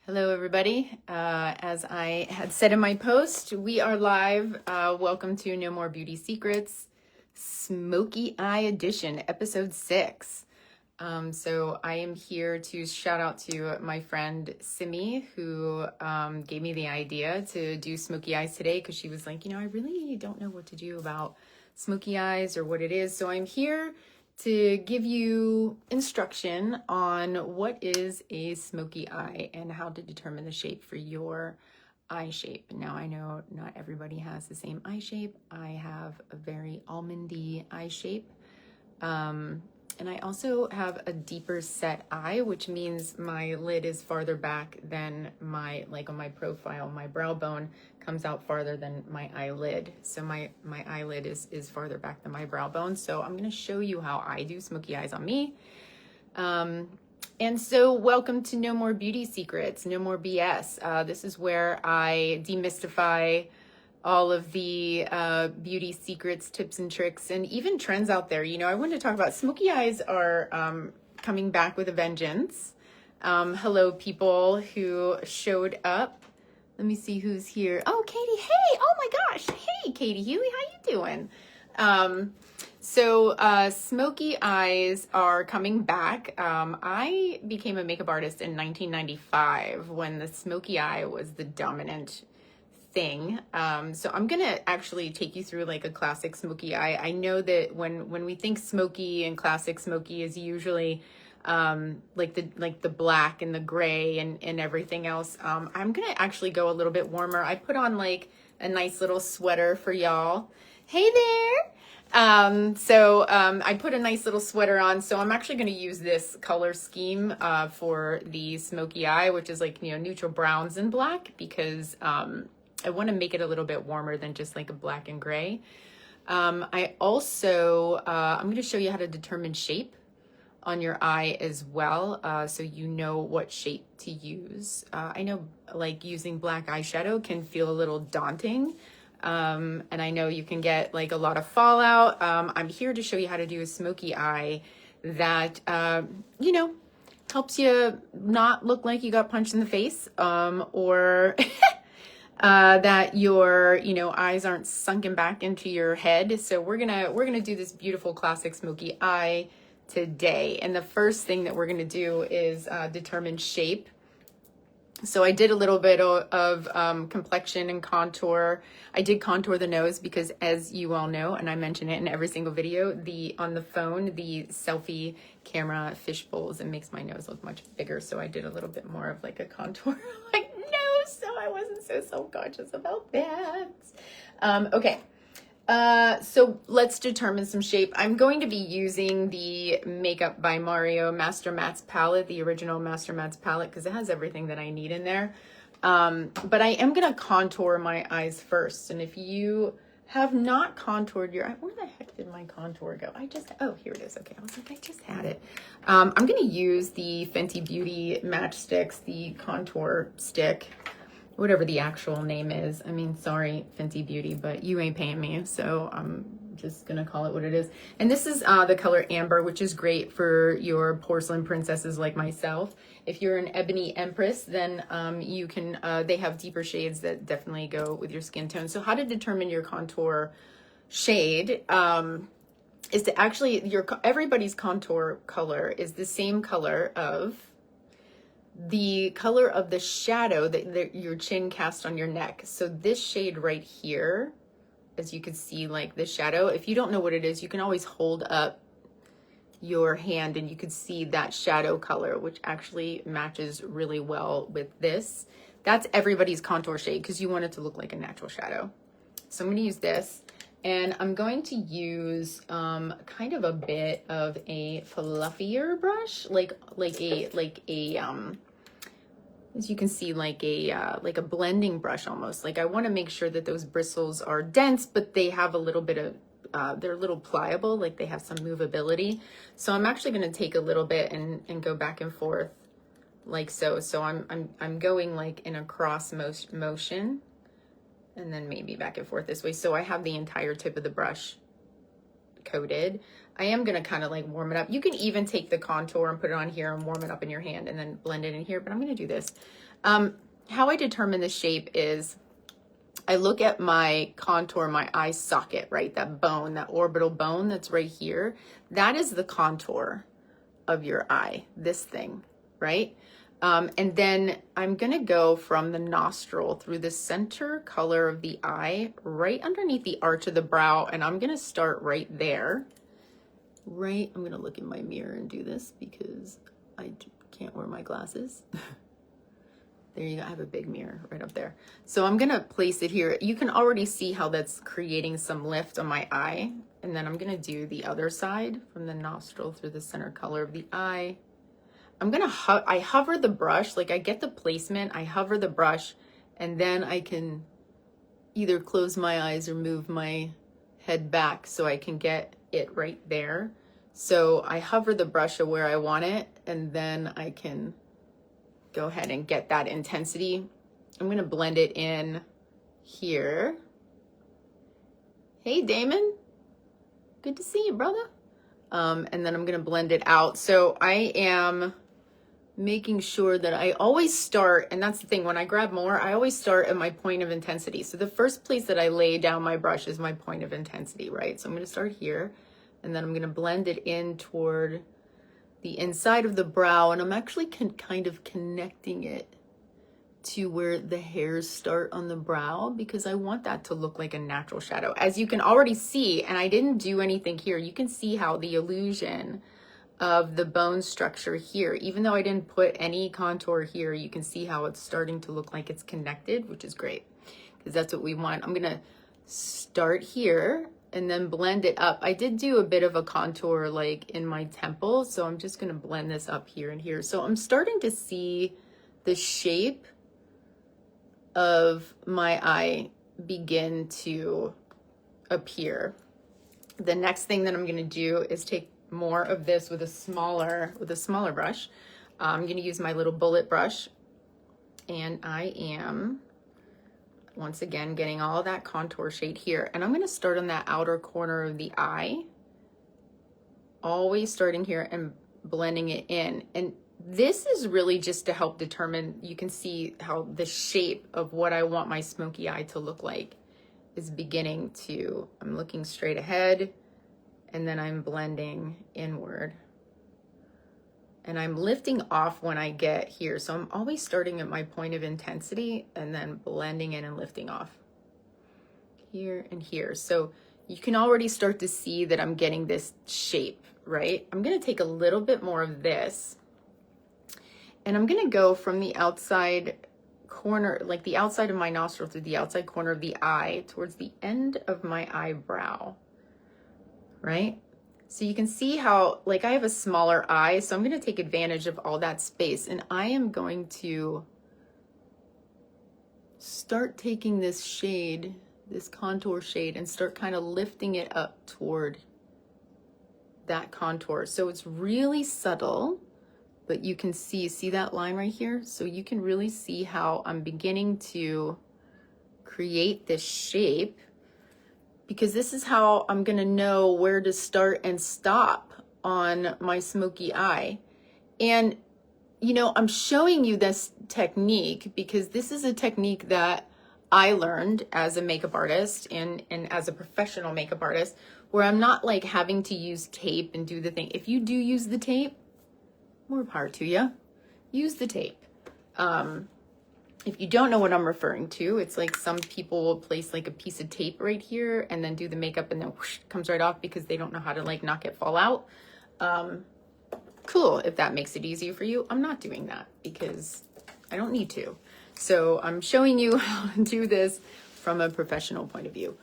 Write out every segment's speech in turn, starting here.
Hello, everybody. As I had said in my post, we are live. Welcome to No More Beauty Secrets, Smoky Eye Edition, Episode 6. So I am here to shout out to my friend Simi, who gave me the idea to do smoky eyes today because she was like, I really don't know what to do about smoky eyes or what it is. So I'm here to give you instruction on what is a smoky eye and how to determine the shape for your eye shape. Now, I know not everybody has the same eye shape. I have a very almondy eye shape. And I also have a deeper set eye, which means my lid is farther back than like on my profile, my brow bone comes out farther than my eyelid. So my eyelid is farther back than my brow bone. So I'm going to show you how I do smoky eyes on me. And so welcome to No More Beauty Secrets, No More BS. This is where I demystify all of the beauty secrets, tips and tricks, and even trends out there. I wanted to talk about smoky eyes are coming back with a vengeance. Hello, people who showed up. Let me see who's here. Oh, Katie. Hey, oh my gosh. Hey, Katie Huey, how you doing? So smoky eyes are coming back. I became a makeup artist in 1995 when the smoky eye was the dominant thing. So I'm gonna actually take you through like a classic smoky eye. I know that when we think smoky and classic smoky is usually like the black and the gray and everything else. I'm gonna actually go a little bit warmer. I put on like a nice little sweater for y'all. Hey there. I put a nice little sweater on, so I'm actually going to use this color scheme for the smoky eye, which is like, neutral browns and black, because I want to make it a little bit warmer than just like a black and gray. I'm going to show you how to determine shape on your eye as well, so you know what shape to use. I know like using black eyeshadow can feel a little daunting, and I know you can get like a lot of fallout. I'm here to show you how to do a smoky eye that, helps you not look like you got punched in the face, or that your eyes aren't sunken back into your head. So we're gonna do this beautiful classic smoky eye today, and the first thing that we're gonna do is determine shape. So I did a little bit of complexion and contour. I did contour the nose because, as you all know, and I mention it in every single video, on the phone, the selfie camera fish bowls and makes my nose look much bigger. So I did a little bit more of like a contour like nose, so I wasn't so self-conscious about that. Okay. So let's determine some shape. I'm going to be using the Makeup by Mario Master Mats palette, the original Master Mats palette, because it has everything that I need in there. But I am going to contour my eyes first. And if you have not contoured your eye, where the heck did my contour go? Oh, here it is. Okay. I was like, I just had it. I'm going to use the Fenty Beauty Matchsticks, the contour stick, whatever the actual name is. I mean, sorry, Fenty Beauty, but you ain't paying me, so I'm just gonna call it what it is. And this is the color Amber, which is great for your porcelain princesses like myself. If you're an ebony empress, then you can, they have deeper shades that definitely go with your skin tone. So how to determine your contour shade is to actually, everybody's contour color is the same color of the color of the shadow that your chin cast on your neck. So this shade right here, as you can see, like the shadow, if you don't know what it is, you can always hold up your hand and you can see that shadow color, which actually matches really well with this. That's everybody's contour shade because you want it to look like a natural shadow. So I'm going to use this, and I'm going to use kind of a bit of a fluffier brush, like a as you can see, like a blending brush almost. Like I want to make sure that those bristles are dense, but they have a little bit of they're a little pliable, like they have some movability. So I'm actually going to take a little bit and go back and forth like so. So I'm going like in a cross motion, and then maybe back and forth this way. So I have the entire tip of the brush coated. I am gonna kind of like warm it up. You can even take the contour and put it on here and warm it up in your hand and then blend it in here, but I'm gonna do this. How I determine the shape is I look at my contour, my eye socket, right? That bone, that orbital bone that's right here. That is the contour of your eye, this thing, right? And then I'm gonna go from the nostril through the center color of the eye, right underneath the arch of the brow, and I'm gonna start right there. I'm gonna look in my mirror and do this because I can't wear my glasses. There you go, I have a big mirror right up there. So I'm gonna place it here. You can already see how that's creating some lift on my eye. And then I'm gonna do the other side from the nostril through the center color of the eye. I hover the brush, like I get the placement, I hover the brush, and then I can either close my eyes or move my head back so I can get it right there. So I hover the brush of where I want it, and then I can go ahead and get that intensity. I'm gonna blend it in here. Hey, Damon. Good to see you, brother. And then I'm gonna blend it out. So I am making sure that I always start, and that's the thing, when I grab more, I always start at my point of intensity. So the first place that I lay down my brush is my point of intensity, right? So I'm gonna start here, and then I'm gonna blend it in toward the inside of the brow, and I'm actually kind of connecting it to where the hairs start on the brow because I want that to look like a natural shadow. As you can already see, and I didn't do anything here, you can see how the illusion of the bone structure here, even though I didn't put any contour here, you can see how it's starting to look like it's connected, which is great because that's what we want. I'm gonna start here and then blend it up. I did do a bit of a contour like in my temple, so I'm just gonna blend this up here and here. So I'm starting to see the shape of my eye begin to appear. The next thing that I'm gonna do is take more of this with a smaller brush. I'm gonna use my little bullet brush, and I am once again getting all that contour shade here, and I'm gonna start on that outer corner of the eye, always starting here and blending it in. And this is really just to help determine, you can see how the shape of what I want my smoky eye to look like is beginning to, I'm looking straight ahead, and then I'm blending inward. And I'm lifting off when I get here. So I'm always starting at my point of intensity and then blending in and lifting off here and here. So you can already start to see that I'm getting this shape, right? I'm gonna take a little bit more of this, and I'm gonna go from the outside corner, like the outside of my nostril through the outside corner of the eye towards the end of my eyebrow. Right? So you can see how, like, I have a smaller eye, so I'm going to take advantage of all that space, and I am going to start taking this shade, this contour shade, and start kind of lifting it up toward that contour. So it's really subtle, but you can see that line right here? So you can really see how I'm beginning to create this shape, because this is how I'm gonna know where to start and stop on my smoky eye. And, you know, I'm showing you this technique because this is a technique that I learned as a makeup artist and as a professional makeup artist, where I'm not like having to use tape and do the thing. If you do use the tape, more power to you. Use the tape. If you don't know what I'm referring to, it's like some people will place like a piece of tape right here and then do the makeup and then whoosh, it comes right off because they don't know how to like not get fall out. Cool, if that makes it easier for you. I'm not doing that because I don't need to. So I'm showing you how to do this from a professional point of view.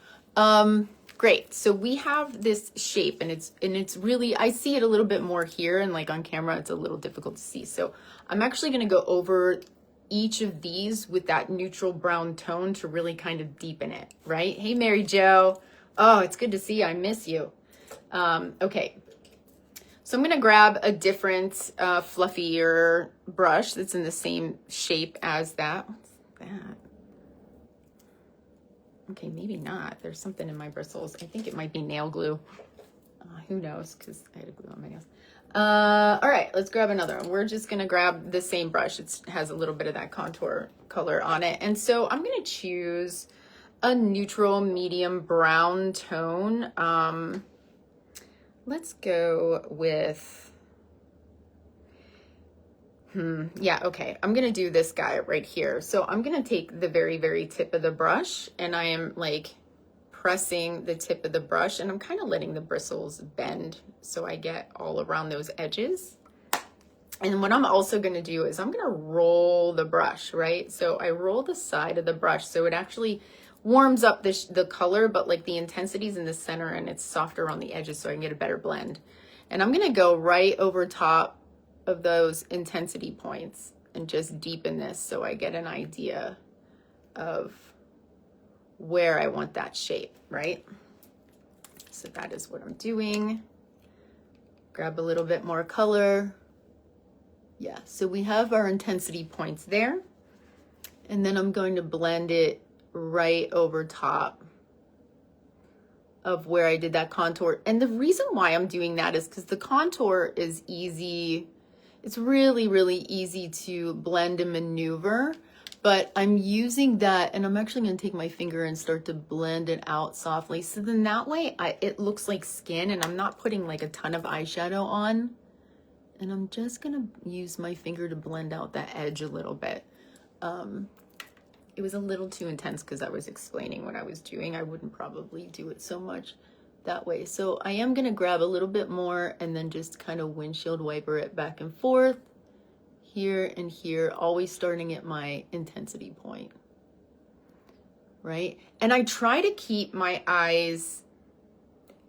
Great, so we have this shape, and it's really, I see it a little bit more here, and like on camera it's a little difficult to see. So I'm actually gonna go over each of these with that neutral brown tone to really kind of deepen it, right? Hey, Mary Jo. Oh, it's good to see you. I miss you. Okay. So I'm going to grab a different, fluffier brush that's in the same shape as that. What's that? Okay, maybe not. There's something in my bristles. I think it might be nail glue. Who knows, because I had a glue on my nails. All right, let's grab another one. We're just gonna grab the same brush. It has a little bit of that contour color on it. And so I'm gonna choose a neutral medium brown tone. Let's go with, yeah, okay. I'm gonna do this guy right here. So I'm gonna take the very, very tip of the brush, and I am like pressing the tip of the brush, and I'm kind of letting the bristles bend so I get all around those edges. And what I'm also going to do is I'm going to roll the brush, right? So I roll the side of the brush so it actually warms up the color, but like the intensity is in the center and it's softer on the edges so I can get a better blend. And I'm going to go right over top of those intensity points and just deepen this so I get an idea of where I want that shape, right? So that is what I'm doing. Grab a little bit more color. Yeah, so we have our intensity points there. And then I'm going to blend it right over top of where I did that contour. And the reason why I'm doing that is because the contour is easy. It's really, really easy to blend and maneuver. But I'm using that, and I'm actually going to take my finger and start to blend it out softly. So then that way it looks like skin, and I'm not putting like a ton of eyeshadow on. And I'm just going to use my finger to blend out that edge a little bit. It was a little too intense because I was explaining what I was doing. I wouldn't probably do it so much that way. So I am going to grab a little bit more and then just kind of windshield wiper it back and forth. Here and here, always starting at my intensity point, right? And I try to keep my eyes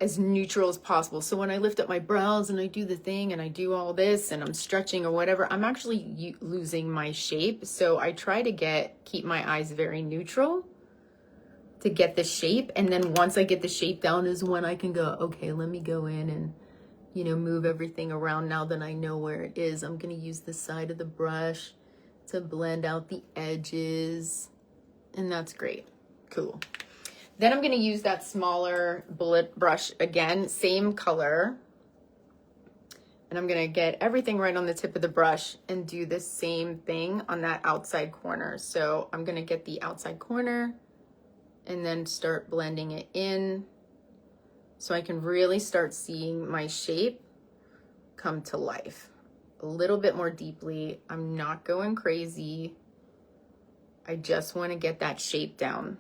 as neutral as possible. So when I lift up my brows and I do the thing and I do all this and I'm stretching or whatever, I'm actually losing my shape. So I try to keep my eyes very neutral to get the shape. And then once I get the shape down is when I can go, okay, let me go in and move everything around now that I know where it is. I'm going to use the side of the brush to blend out the edges. And that's great. Cool. Then I'm going to use that smaller bullet brush again, same color. And I'm going to get everything right on the tip of the brush and do the same thing on that outside corner. So I'm going to get the outside corner and then start blending it in, so I can really start seeing my shape come to life a little bit more deeply. I'm not going crazy. I just want to get that shape down,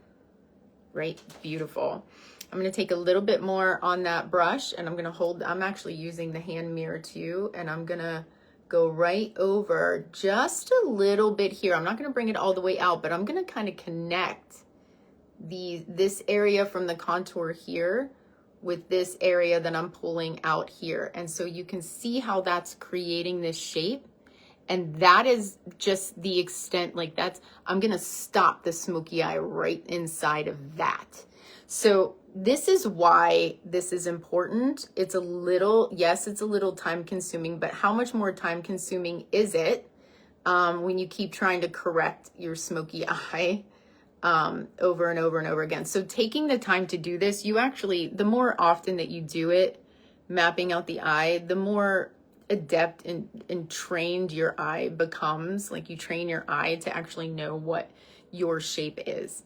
right? Beautiful. I'm going to take a little bit more on that brush and I'm actually using the hand mirror too. And I'm going to go right over just a little bit here. I'm not going to bring it all the way out, but I'm going to kind of connect this area from the contour here with this area that I'm pulling out here. And so you can see how that's creating this shape. And that is just the extent, like I'm gonna stop the smoky eye right inside of that. So this is why this is important. It's a little time consuming, but how much more time consuming is it when you keep trying to correct your smoky eye over and over and over again? So taking the time to do this, the more often that you do it, mapping out the eye, the more adept and trained your eye becomes. Like you train your eye to actually know what your shape is.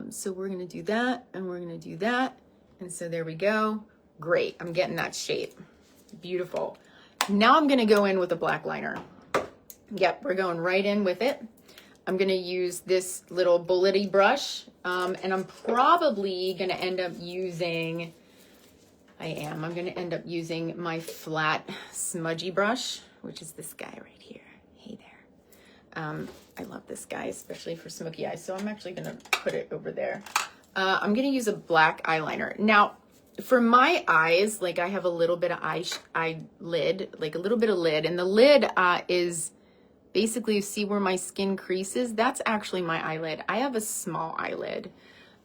So we're going to do that and we're going to do that. And so there we go. Great. I'm getting that shape. Beautiful. Now I'm going to go in with a black liner. Yep, we're going right in with it. I'm going to use this little bullety brush, and I'm probably going to end up using, I'm going to end up using my flat smudgy brush, which is this guy right here. Hey there. I love this guy, especially for smoky eyes, so I'm actually going to put it over there. I'm going to use a black eyeliner. Now, for my eyes, like I have a little bit of eyelid, like a little bit of lid, and the lid is basically, you see where my skin creases? That's actually my eyelid. I have a small eyelid.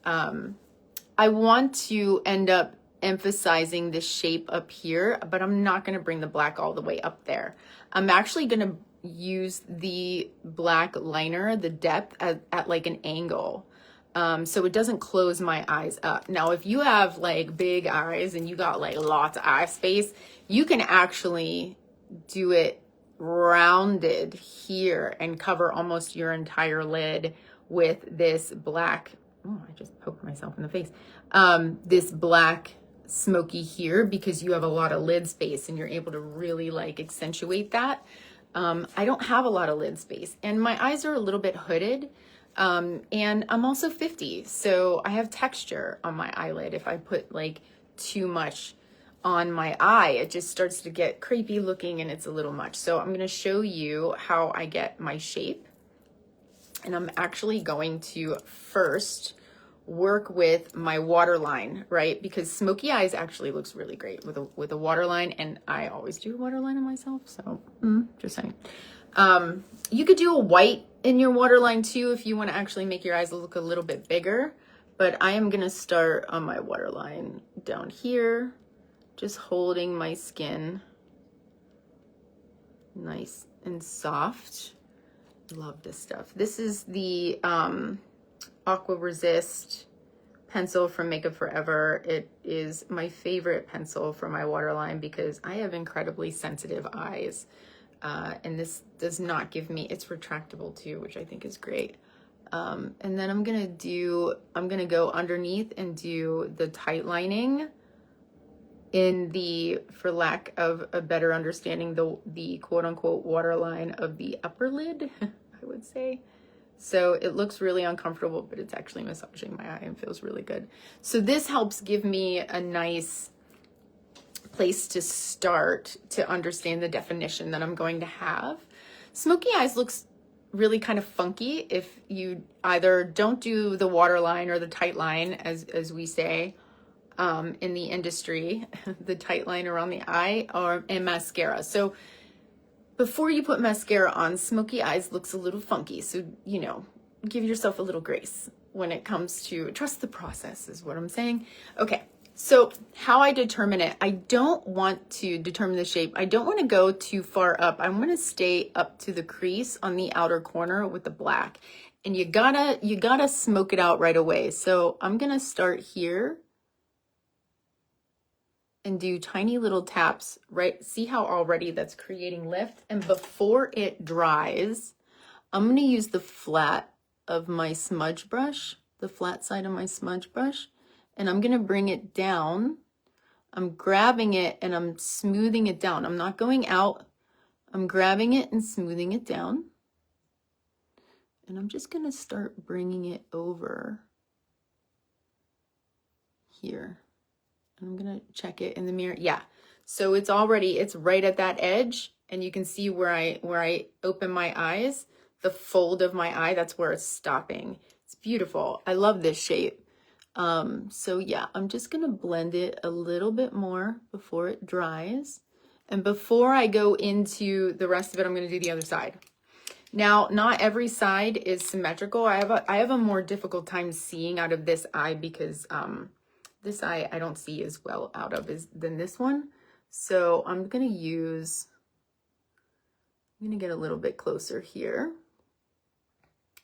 I want to end up emphasizing the shape up here, but I'm not going to bring the black all the way up there. I'm actually going to use the black liner, the depth at like an angle. So it doesn't close my eyes up. Now, if you have like big eyes and you got like lots of eye space, you can actually do it rounded here and cover almost your entire lid with this black, oh, I just poked myself in the face. This black smoky here, because you have a lot of lid space and you're able to really like accentuate that. I don't have a lot of lid space and my eyes are a little bit hooded. And I'm also 50, so I have texture on my eyelid. If I put like too much on my eye, it just starts to get creepy looking and it's a little much. So I'm going to show you how I get my shape. And I'm actually going to first work with my waterline, right? Because smoky eyes actually looks really great with a waterline, and I always do a waterline on myself, so just saying. You could do a white in your waterline too if you want to actually make your eyes look a little bit bigger, but I am going to start on my waterline down here, just holding my skin nice and soft. Love this stuff. This is the Aqua Resist pencil from Makeup Forever. It is my favorite pencil for my waterline because I have incredibly sensitive eyes. And this does not give me, it's retractable too, which I think is great. And then I'm gonna go underneath and do the tight lining in the, for lack of a better understanding, the quote unquote waterline of the upper lid, I would say. So it looks really uncomfortable, but it's actually massaging my eye and feels really good. So this helps give me a nice place to start to understand the definition that I'm going to have. Smoky eyes looks really kind of funky if you either don't do the waterline or the tight line, as we say in the industry, the tight line around the eye, and mascara. So before you put mascara on, smoky eyes looks a little funky. So, you know, give yourself a little grace when it comes to, trust the process is what I'm saying. Okay. So how I determine it, I don't want to determine the shape. I don't want to go too far up. I want to stay up to the crease on the outer corner with the black. And you gotta smoke it out right away. So I'm going to start here and do tiny little taps, right? See how already that's creating lift? And before it dries, I'm going to use the flat of my smudge brush, the flat side of my smudge brush, and I'm going to bring it down. I'm grabbing it and I'm smoothing it down. I'm not going out. I'm grabbing it and smoothing it down. And I'm just going to start bringing it over here. I'm going to check it in the mirror. Yeah. So it's right at that edge. And you can see where I open my eyes, the fold of my eye, that's where it's stopping. It's beautiful. I love this shape. So yeah, I'm just going to blend it a little bit more before it dries. And before I go into the rest of it, I'm going to do the other side. Now, not every side is symmetrical. I have a more difficult time seeing out of this eye because, this eye I don't see as well out of than this one. So I'm going to get a little bit closer here.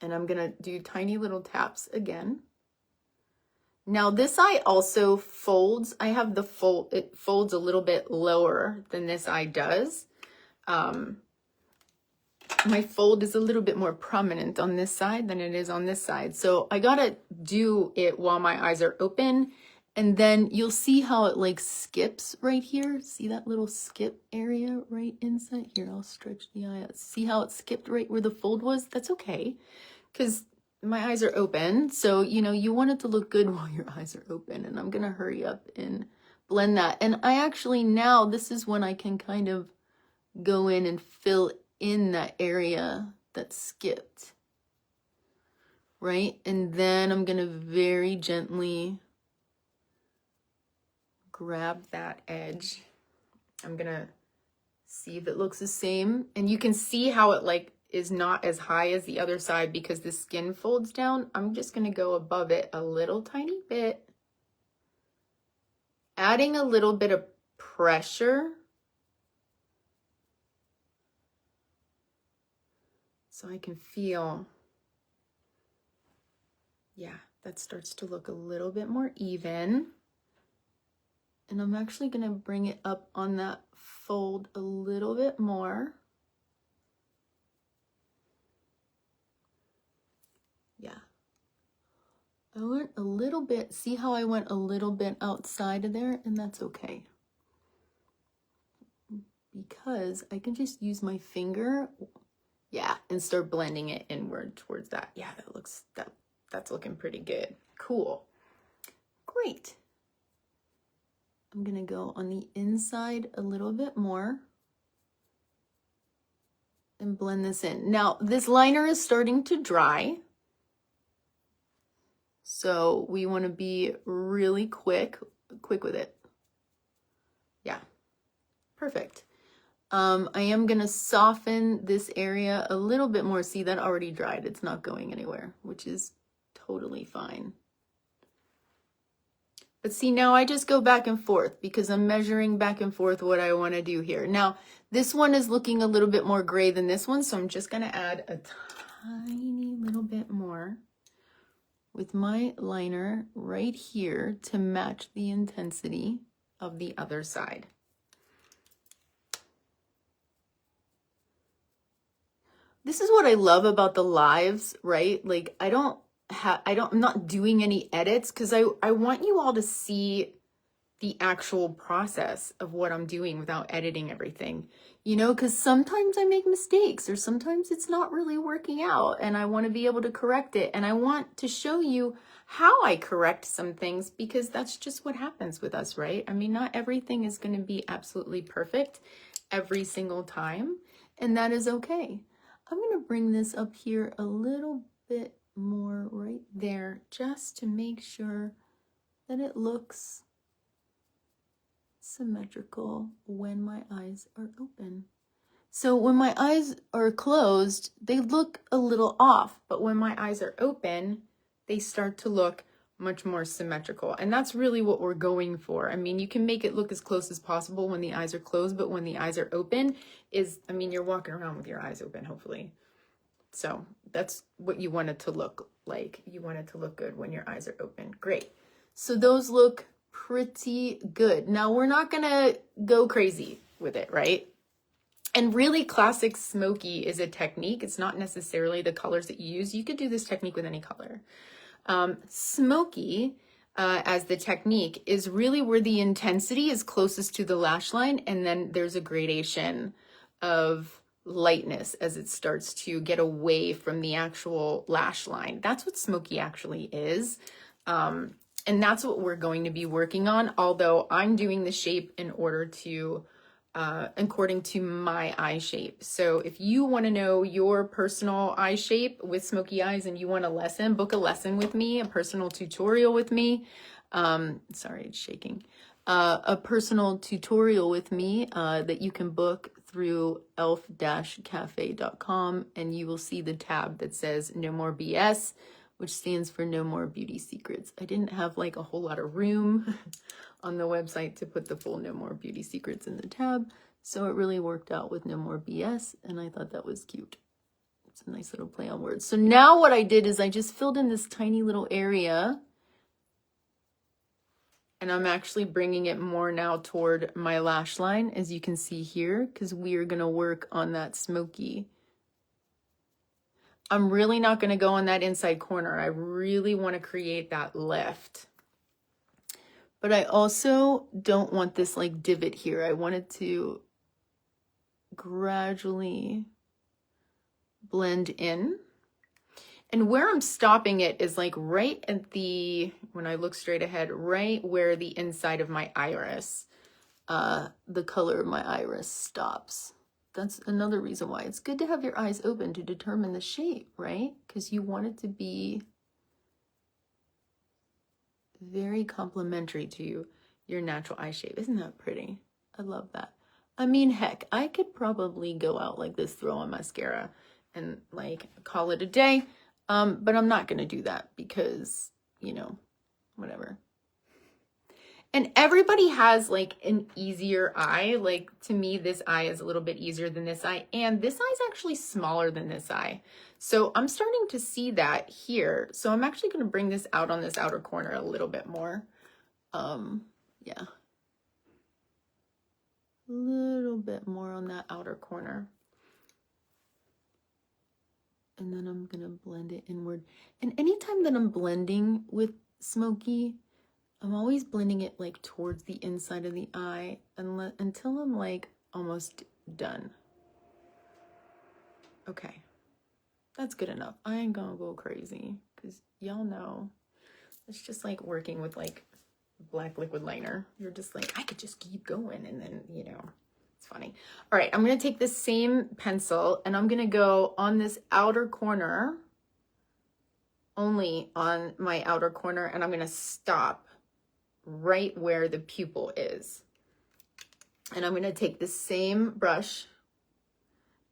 And I'm going to do tiny little taps again. Now this eye also folds. I have it folds a little bit lower than this eye does. My fold is a little bit more prominent on this side than it is on this side. So I gotta do it while my eyes are open. And then you'll see how it like skips right here. See that little skip area right inside here? I'll stretch the eye out. See how it skipped right where the fold was? That's okay, because my eyes are open. So, you know, you want it to look good while your eyes are open. And I'm going to hurry up and blend that. And I actually now, this is when I can kind of go in and fill in that area that skipped. Right? And then I'm going to very gently grab that edge. I'm gonna see if it looks the same, and you can see how it like is not as high as the other side because the skin folds down. I'm just gonna go above it a little tiny bit, adding a little bit of pressure so I can feel, yeah, that starts to look a little bit more even. And I'm actually gonna bring it up on that fold a little bit more. Yeah. I went a little bit, see how I went a little bit outside of there? And that's okay. Because I can just use my finger, yeah, and start blending it inward towards that. Yeah, that's looking pretty good. Cool. Great. I'm gonna go on the inside a little bit more and blend this in. Now, this liner is starting to dry, so we wanna be really quick with it. Yeah, perfect. I am gonna soften this area a little bit more. See, that already dried. It's not going anywhere, which is totally fine. But see, now I just go back and forth because I'm measuring back and forth what I want to do here. Now, this one is looking a little bit more gray than this one, so I'm just going to add a tiny little bit more with my liner right here to match the intensity of the other side. This is what I love about the lives, right? Like, I'm not doing any edits because I want you all to see the actual process of what I'm doing without editing everything, you know, because sometimes I make mistakes or sometimes it's not really working out and I want to be able to correct it. And I want to show you how I correct some things because that's just what happens with us, right? I mean, not everything is going to be absolutely perfect every single time, and that is okay. I'm going to bring this up here a little bit more right there just to make sure that it looks symmetrical when my eyes are open. So when my eyes are closed, they look a little off, but when my eyes are open, they start to look much more symmetrical. And that's really what we're going for. I mean, you can make it look as close as possible when the eyes are closed, but when the eyes are open you're walking around with your eyes open, hopefully. So that's what you want it to look like. You want it to look good when your eyes are open. Great. So those look pretty good. Now we're not gonna go crazy with it, right? And really, classic smoky is a technique. It's not necessarily the colors that you use. You could do this technique with any color. Smoky, as the technique, is really where the intensity is closest to the lash line, and then there's a gradation of lightness as it starts to get away from the actual lash line. That's what smoky actually is. And that's what we're going to be working on, although I'm doing the shape in order to according to my eye shape. So if you want to know your personal eye shape with smoky eyes and you want a lesson, book a lesson with me, a personal tutorial with me. Sorry, it's shaking. A personal tutorial with me that you can book through elf-cafe.com, and you will see the tab that says No More BS, which stands for No More Beauty Secrets. I didn't have like a whole lot of room on the website to put the full No More Beauty Secrets in the tab, so it really worked out with No More BS, and I thought that was cute. It's a nice little play on words. So now what I did is I just filled in this tiny little area, and I'm actually bringing it more now toward my lash line, as you can see here, because we are going to work on that smoky. I'm really not going to go on that inside corner. I really want to create that lift. But I also don't want this like divot here. I want it to gradually blend in. And where I'm stopping it is like right at when I look straight ahead, right where the inside of my iris, the color of my iris stops. That's another reason why it's good to have your eyes open to determine the shape, right? Because you want it to be very complementary to your natural eye shape. Isn't that pretty? I love that. I mean, heck, I could probably go out like this, throw on mascara, and like call it a day. But I'm not going to do that because, you know, whatever. And everybody has like an easier eye. Like to me, this eye is a little bit easier than this eye. And this eye is actually smaller than this eye. So I'm starting to see that here. So I'm actually going to bring this out on this outer corner a little bit more. Yeah. A little bit more on that outer corner. And then I'm going to blend it inward. And anytime that I'm blending with Smokey, I'm always blending it like towards the inside of the eye until I'm like almost done. Okay, that's good enough. I ain't gonna go crazy because y'all know it's just like working with like black liquid liner. You're just like, I could just keep going, and then, you know, it's funny. All right, I'm gonna take this same pencil and I'm gonna go on this outer corner, only on my outer corner, and I'm gonna stop right where the pupil is. And I'm going to take the same brush,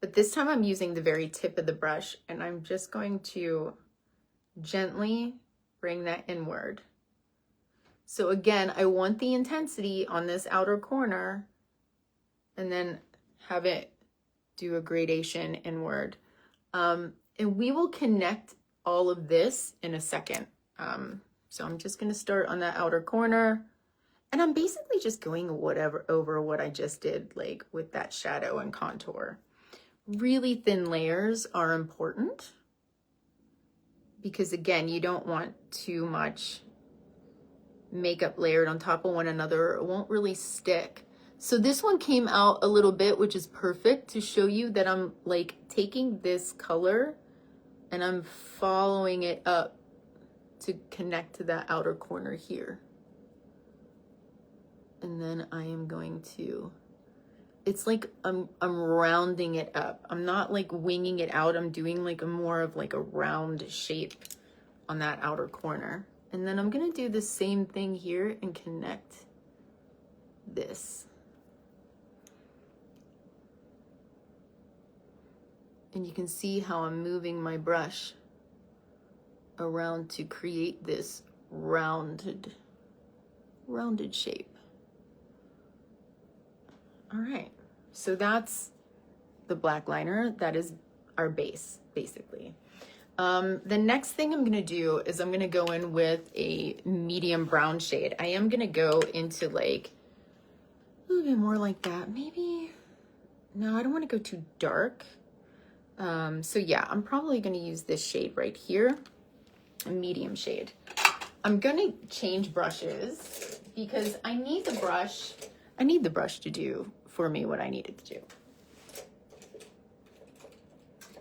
but this time I'm using the very tip of the brush, and I'm just going to gently bring that inward. So again, I want the intensity on this outer corner and then have it do a gradation inward. And we will connect all of this in a second. So I'm just going to start on that outer corner, and I'm basically just going over what I just did, like with that shadow and contour. Really thin layers are important because, again, you don't want too much makeup layered on top of one another. It won't really stick. So this one came out a little bit, which is perfect to show you that I'm like taking this color and I'm following it up to connect to that outer corner here. And then I am going to, it's like I'm rounding it up. I'm not like winging it out. I'm doing like a more of like a round shape on that outer corner. And then I'm gonna do the same thing here and connect this. And you can see how I'm moving my brush around to create this rounded shape. All right, so that's the black liner. That is our base, basically. The next thing I'm gonna do is I'm gonna go in with a medium brown shade. I am gonna go into like a little bit more like that. Maybe, no, I don't wanna go too dark. So yeah, I'm probably gonna use this shade right here, a medium shade. I'm gonna change brushes because I need the brush to do for me what I need it to do.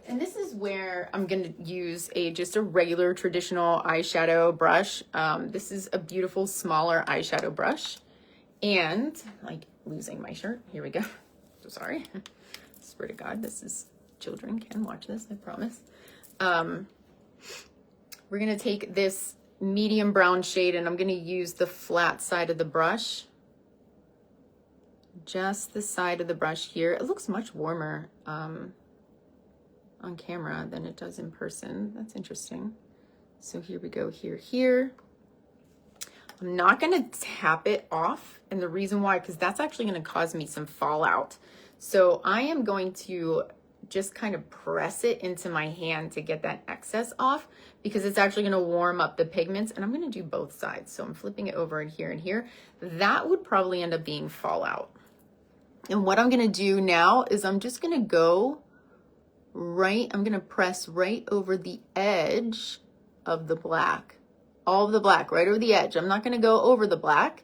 And this is where I'm gonna use just a regular traditional eyeshadow brush. This is a beautiful smaller eyeshadow brush. And like losing my shirt, here we go. So sorry, swear to God, children can watch this, I promise. We're gonna take this medium brown shade and I'm gonna use the flat side of the brush. Just the side of the brush here. It looks much warmer on camera than it does in person. That's interesting. So here we go, here. I'm not gonna tap it off, and the reason why, because that's actually gonna cause me some fallout. So I am going to just kind of press it into my hand to get that excess off, because it's actually going to warm up the pigments, and I'm going to do both sides. So I'm flipping it over in here and here. That would probably end up being fallout. And what I'm going to do now is I'm just going to go right, I'm going to press right over the edge of the black, all of the black right over the edge. I'm not going to go over the black.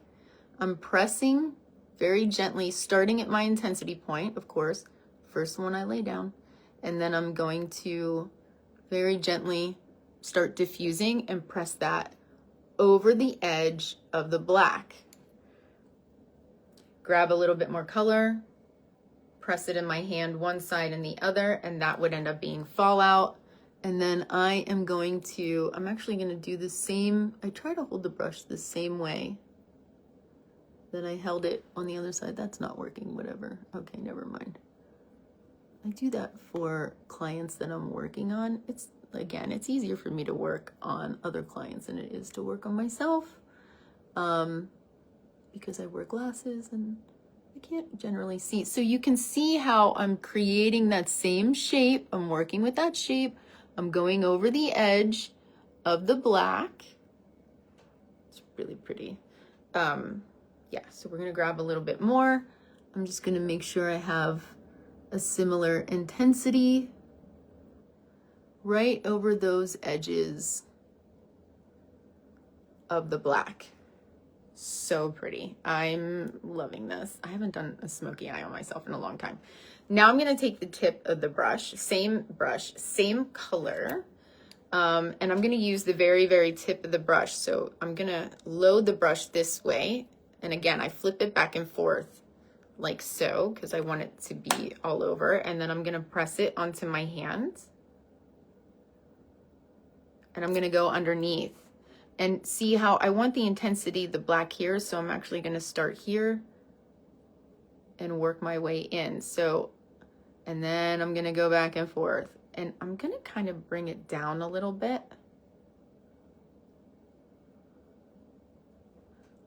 I'm pressing very gently, starting at my intensity point, of course. First one I lay down, and then I'm going to very gently start diffusing and press that over the edge of the black. Grab a little bit more color, press it in my hand one side and the other, and that would end up being fallout. And then I'm actually going to do the same. I try to hold the brush the same way that I held it on the other side. That's not working, whatever. Okay, never mind. I do that for clients that I'm working on. It's easier for me to work on other clients than it is to work on myself, because I wear glasses and I can't generally see. So you can see how I'm creating that same shape. I'm working with that shape. I'm going over the edge of the black. It's really pretty. Yeah, so we're gonna grab a little bit more. I'm just gonna make sure I have a similar intensity right over those edges of the black. So pretty. I'm loving this. I haven't done a smoky eye on myself in a long time. Now I'm gonna take the tip of the brush, same color, and I'm gonna use the very, very tip of the brush. So I'm gonna load the brush this way. And again, I flip it back and forth like so, because I want it to be all over. And then I'm gonna press it onto my hand. And I'm gonna go underneath. And see how I want the intensity, the black here. So I'm actually gonna start here and work my way in. So, and then I'm gonna go back and forth. And I'm gonna kind of bring it down a little bit.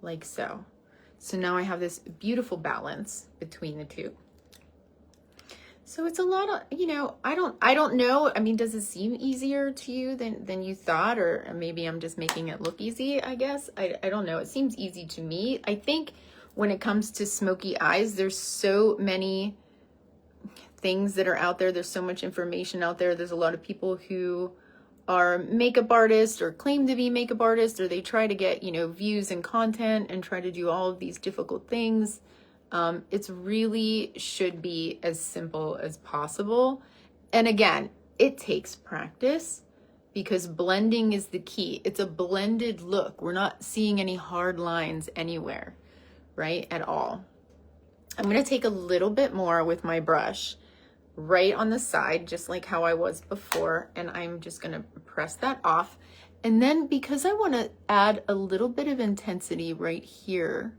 Like so. So now I have this beautiful balance between the two. So it's a lot of, you know, I don't know. I mean, does it seem easier to you than you thought? Or maybe I'm just making it look easy, I guess. I don't know. It seems easy to me. I think when it comes to smoky eyes, there's so many things that are out there. There's so much information out there. There's a lot of people who are makeup artists or claim to be makeup artists, or they try to get, you know, views and content and try to do all of these difficult things. It's really should be as simple as possible. And again, it takes practice because blending is the key. It's a blended look. We're not seeing any hard lines anywhere, right? At all. I'm going to take a little bit more with my brush right on the side, just like how I was before. And I'm just going to press that off. And then because I want to add a little bit of intensity right here,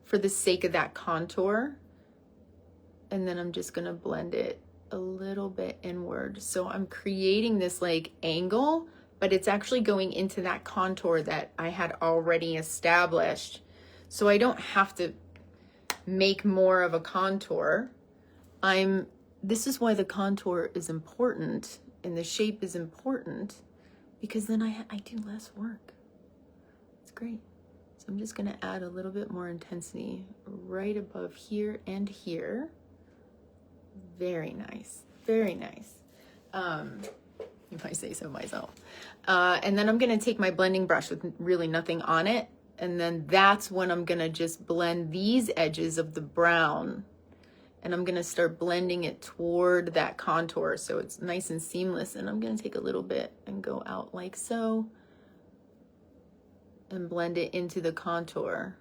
for the sake of that contour, and then I'm just gonna blend it a little bit inward. So I'm creating this like angle, but it's actually going into that contour that I had already established. So I don't have to make more of a contour. This is why the contour is important and the shape is important, because then I do less work. It's great. So I'm just gonna add a little bit more intensity right above here and here. Very nice, very nice. If I say so myself. And then I'm gonna take my blending brush with really nothing on it. And then that's when I'm gonna just blend these edges of the brown. And I'm gonna start blending it toward that contour so it's nice and seamless. And I'm gonna take a little bit and go out like so. And blend it into the contour,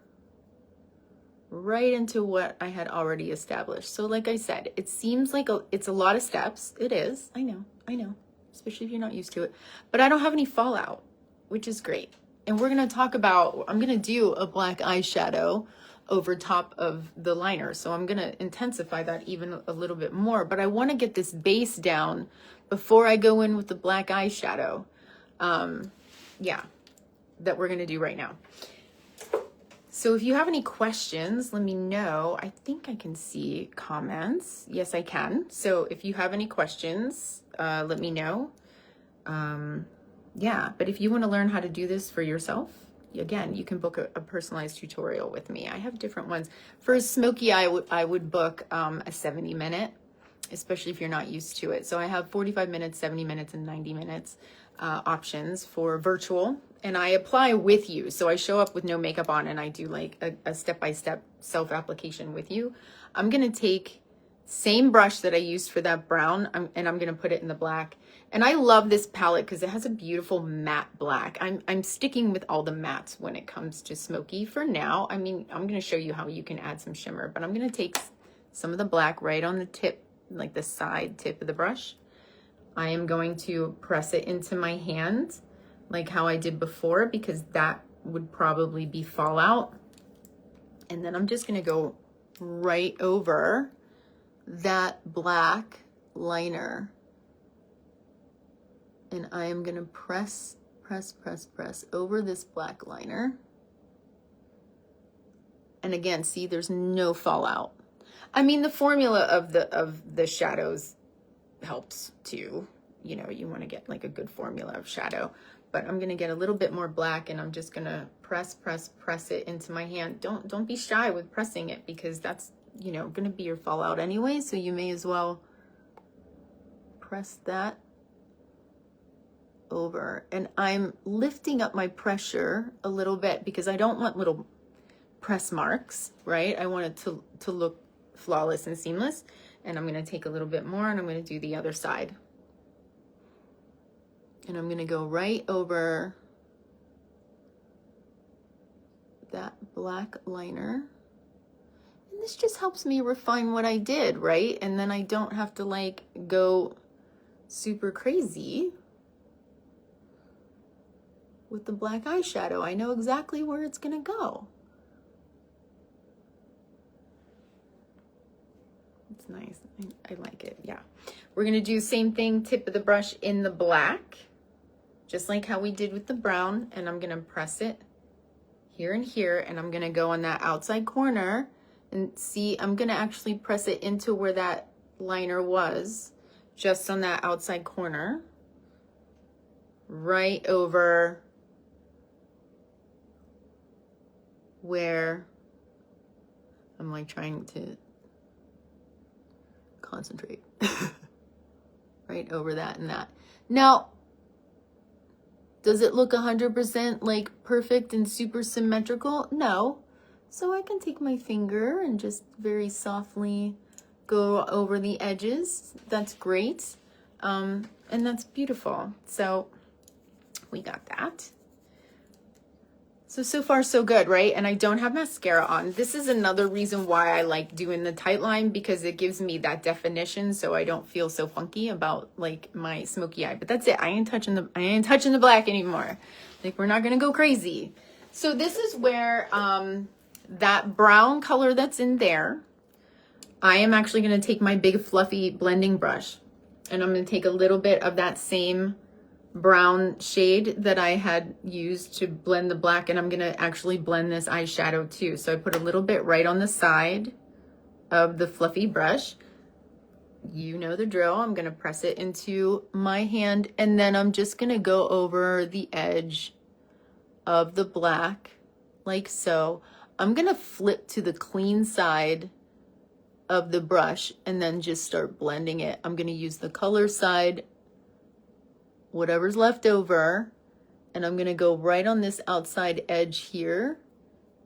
right into what I had already established. So like I said, it seems like it's a lot of steps. It is, I know, especially if you're not used to it, but I don't have any fallout, which is great. And we're gonna talk about, I'm gonna do a black eyeshadow over top of the liner. So I'm gonna intensify that even a little bit more, but I wanna get this base down before I go in with the black eyeshadow. Yeah. That we're going to do right now. So if you have any questions, let me know. I think I can see comments. Yes, I can. So if you have any questions, let me know. Yeah, but if you want to learn how to do this for yourself, again, you can book a personalized tutorial with me. I have different ones. For a smoky eye, I would book a 70-minute, especially if you're not used to it. So I have 45 minutes, 70 minutes, and 90 minutes options for virtual. And I apply with you. So I show up with no makeup on and I do like a step-by-step self-application with you. I'm going to take same brush that I used for that brown and I'm going to put it in the black. And I love this palette because it has a beautiful matte black. I'm sticking with all the mattes when it comes to smoky for now. I mean, I'm going to show you how you can add some shimmer, but I'm going to take some of the black right on the tip, like the side tip of the brush. I am going to press it into my hand like how I did before, because that would probably be fallout. And then I'm just going to go right over that black liner. And I am going to press over this black liner. And again, see, there's no fallout. I mean, the formula of the shadows helps too. You know, you want to get like a good formula of shadow. But I'm going to get a little bit more black, and I'm just going to press it into my hand. Don't be shy with pressing it, because that's, you know, going to be your fallout anyway. So you may as well press that over. And I'm lifting up my pressure a little bit because I don't want little press marks, right? I want it to look flawless and seamless. And I'm going to take a little bit more, and I'm going to do the other side. And I'm going to go right over that black liner. And this just helps me refine what I did, right? And then I don't have to like go super crazy with the black eyeshadow. I know exactly where it's going to go. It's nice. I like it. Yeah. We're going to do same thing, tip of the brush in the black, just like how we did with the brown. And I'm going to press it here and here. And I'm going to go on that outside corner and see, I'm going to actually press it into where that liner was, just on that outside corner, right over where I'm like trying to concentrate. Right over that and that. Now, does it look 100% like perfect and super symmetrical? No. So I can take my finger and just very softly go over the edges. That's great. And that's beautiful. So we got that. So far so good, right? And I don't have mascara on. This is another reason why I like doing the tight line, because it gives me that definition so I don't feel so funky about like my smoky eye. But that's it. I ain't touching the black anymore. Like, we're not gonna go crazy. So this is where that brown color that's in there, I am actually gonna take my big fluffy blending brush, and I'm gonna take a little bit of that same brown shade that I had used to blend the black, and I'm gonna actually blend this eyeshadow too. So I put a little bit right on the side of the fluffy brush. You know the drill. I'm gonna press it into my hand, and then I'm just gonna go over the edge of the black like so. I'm gonna flip to the clean side of the brush and then just start blending it. I'm gonna use the color side, whatever's left over, and I'm gonna go right on this outside edge here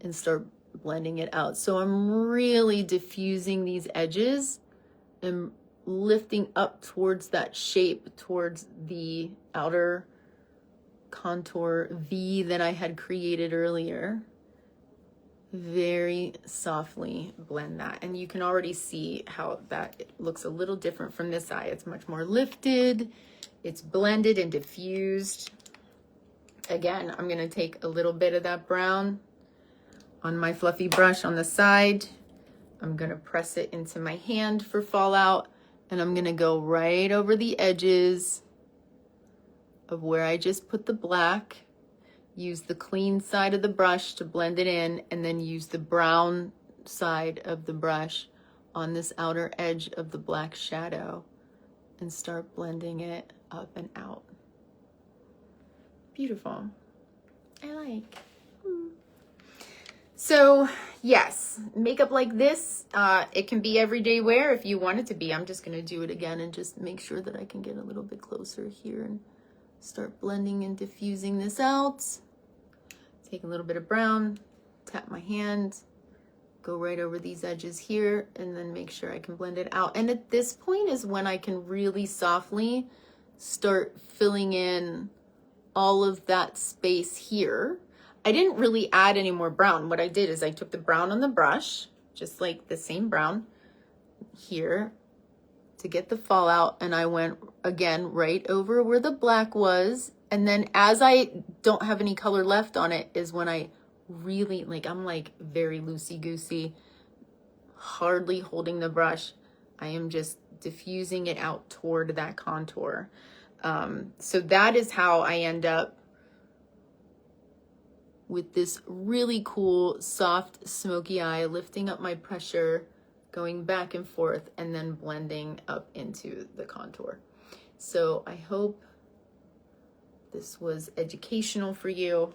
and start blending it out. So I'm really diffusing these edges and lifting up towards that shape, towards the outer contour V that I had created earlier. Very softly blend that, and you can already see how that looks a little different from this eye. It's much more lifted. It's blended and diffused. Again, I'm going to take a little bit of that brown on my fluffy brush on the side. I'm going to press it into my hand for fallout, and I'm going to go right over the edges of where I just put the black. Use the clean side of the brush to blend it in, and then use the brown side of the brush on this outer edge of the black shadow and start blending it up and out. Beautiful. I like. So yes, makeup like this, it can be everyday wear if you want it to be. I'm just gonna do it again and just make sure that I can get a little bit closer here and start blending and diffusing this out. Take a little bit of brown, tap my hand, go right over these edges here, and then make sure I can blend it out. And at this point is when I can really softly start filling in all of that space here. I didn't really add any more brown. What I did is I took the brown on the brush, just like the same brown here to get the fallout, and I went again right over where the black was. And then as I don't have any color left on it is when I really, like, I'm like very loosey-goosey, hardly holding the brush. I am just diffusing it out toward that contour. So that is how I end up with this really cool, soft, smoky eye, lifting up my pressure, going back and forth, and then blending up into the contour. So I hope this was educational for you.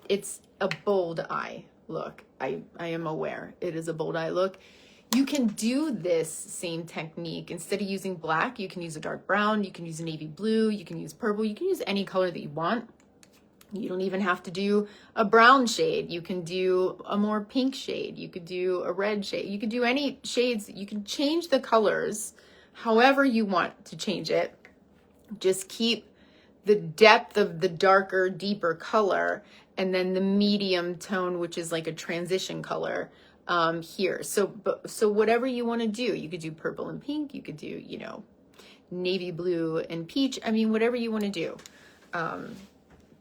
It's a bold eye look. I am aware it is a bold eye look. You can do this same technique. Instead of using black, you can use a dark brown, you can use a navy blue, you can use purple, you can use any color that you want. You don't even have to do a brown shade. You can do a more pink shade. You could do a red shade. You could do any shades. You can change the colors however you want to change it. Just keep the depth of the darker, deeper color, and then the medium tone, which is like a transition color here. So whatever you want to do, you could do purple and pink. You could do, you know, navy blue and peach. I mean, whatever you want to do.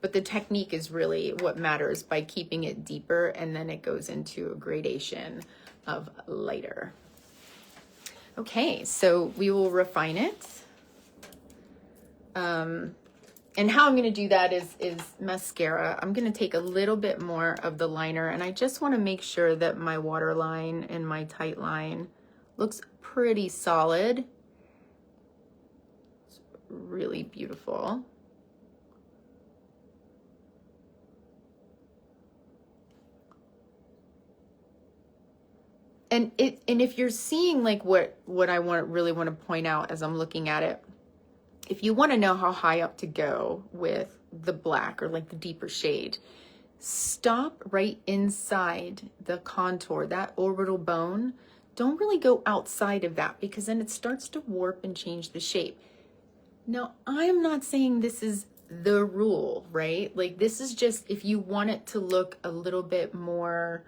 But the technique is really what matters by keeping it deeper, and then it goes into a gradation of lighter. Okay, so we will refine it. And how I'm going to do that is mascara. I'm going to take a little bit more of the liner, and I just want to make sure that my waterline and my tight line looks pretty solid. It's really beautiful. And if you're seeing like what I really want to point out as I'm looking at it, if you want to know how high up to go with the black or like the deeper shade, stop right inside the contour, that orbital bone. Don't really go outside of that, because then it starts to warp and change the shape. Now, I'm not saying this is the rule, right? Like, this is just if you want it to look a little bit more,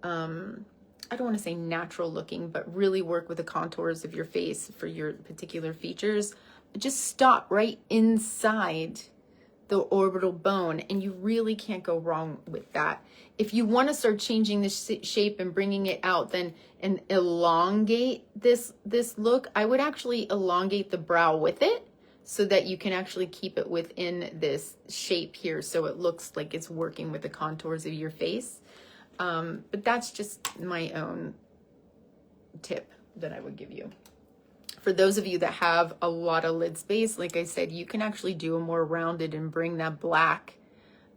I don't want to say natural looking, but really work with the contours of your face for your particular features. Just stop right inside the orbital bone, and you really can't go wrong with that. If you want to start changing the shape and bringing it out, then and elongate this look, I would actually elongate the brow with it so that you can actually keep it within this shape here, so it looks like it's working with the contours of your face. But that's just my own tip that I would give you. For those of you that have a lot of lid space, like I said, you can actually do a more rounded and bring that black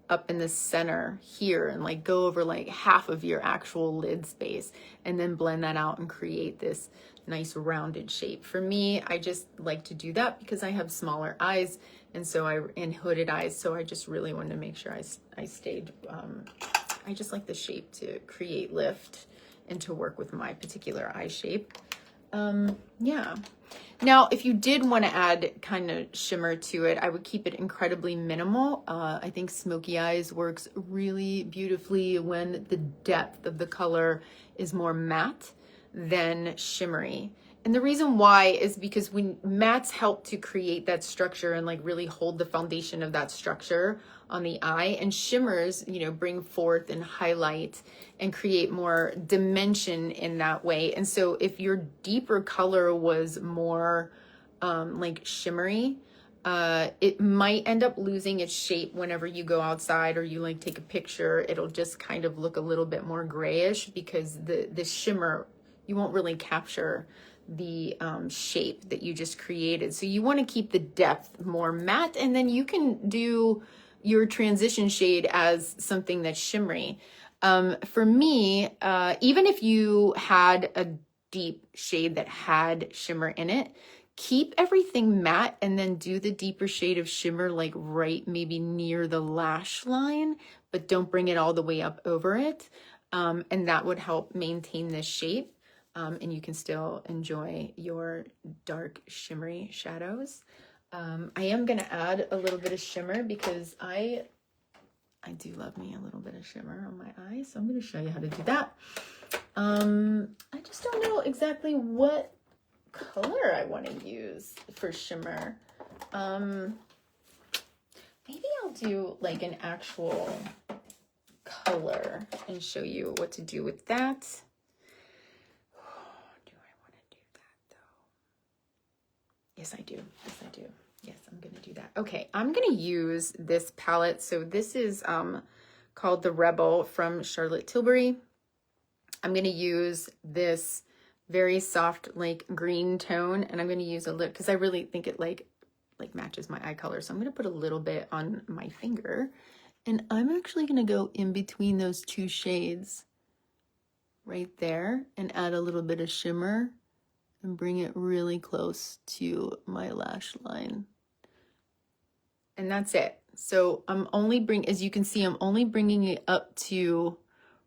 up in the center here and like go over like half of your actual lid space, and then blend that out and create this nice rounded shape. For me, I just like to do that because I have smaller eyes, and so and hooded eyes, so I just really wanted to make sure I stayed, I just like the shape to create lift and to work with my particular eye shape. Yeah. Now, if you did want to add kind of shimmer to it, I would keep it incredibly minimal. I think smoky eyes works really beautifully when the depth of the color is more matte than shimmery. And the reason why is because when mattes help to create that structure and like really hold the foundation of that structure on the eye, and shimmers, you know, bring forth and highlight and create more dimension in that way. And so if your deeper color was more like shimmery, it might end up losing its shape whenever you go outside or you like take a picture. It'll just kind of look a little bit more grayish because the shimmer, you won't really capture the shape that you just created. So you want to keep the depth more matte, and then you can do your transition shade as something that's shimmery. For me, even if you had a deep shade that had shimmer in it, keep everything matte and then do the deeper shade of shimmer like right maybe near the lash line, but don't bring it all the way up over it. And that would help maintain this shape. And you can still enjoy your dark shimmery shadows. I am going to add a little bit of shimmer because I do love me a little bit of shimmer on my eyes. So I'm going to show you how to do that. I just don't know exactly what color I want to use for shimmer. Maybe I'll do like an actual color and show you what to do with that. Yes, I do. Yes, I do. Yes, I'm gonna do that. Okay, I'm gonna use this palette. So this is called the Rebel from Charlotte Tilbury. I'm gonna use this very soft like green tone, and I'm gonna use a little, because I really think it like matches my eye color. So I'm gonna put a little bit on my finger, and I'm actually gonna go in between those two shades right there and add a little bit of shimmer and bring it really close to my lash line. And that's it. So I'm only as you can see, I'm only bringing it up to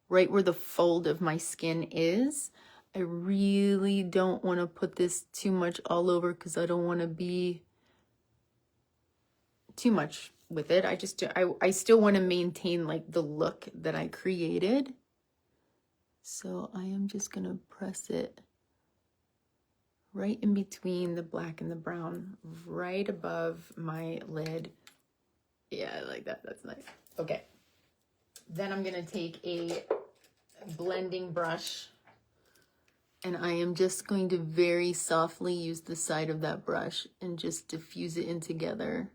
right where the fold of my skin is. I really don't want to put this too much all over because I don't want to be too much with it. I still want to maintain like the look that I created. So I am just going to press it right in between the black and the brown, right above my lid. Yeah, I like that. That's nice. Okay. Then I'm going to take a blending brush, and I am just going to very softly use the side of that brush and just diffuse it in together.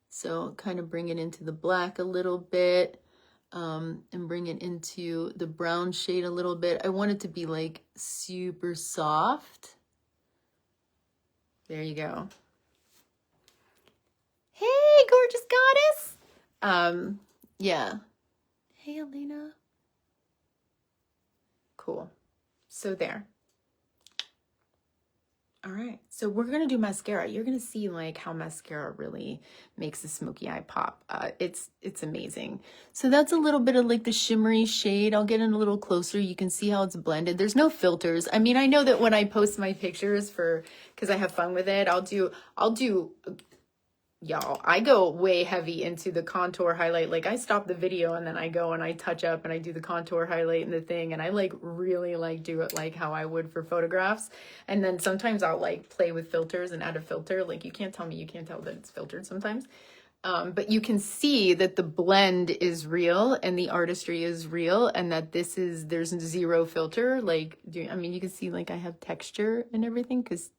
So kind of bring it into the black a little bit, and bring it into the brown shade a little bit. I want it to be like super soft. There you go. Hey, gorgeous goddess. Yeah. Hey, Elena. Cool. So there. All right. So we're going to do mascara. You're going to see like how mascara really makes the smoky eye pop. It's amazing. So that's a little bit of like the shimmery shade. I'll get in a little closer. You can see how it's blended. There's no filters. I mean, I know that when I post my pictures because I have fun with it, I'll do y'all, I go way heavy into the contour highlight. Like I stop the video and then I go and I touch up and I do the contour highlight and the thing. And I like really like do it like how I would for photographs. And then sometimes I'll like play with filters and add a filter. Like you can't tell that it's filtered sometimes. But you can see that the blend is real and the artistry is real, and that there's zero filter. Like, I mean, you can see like I have texture and everything because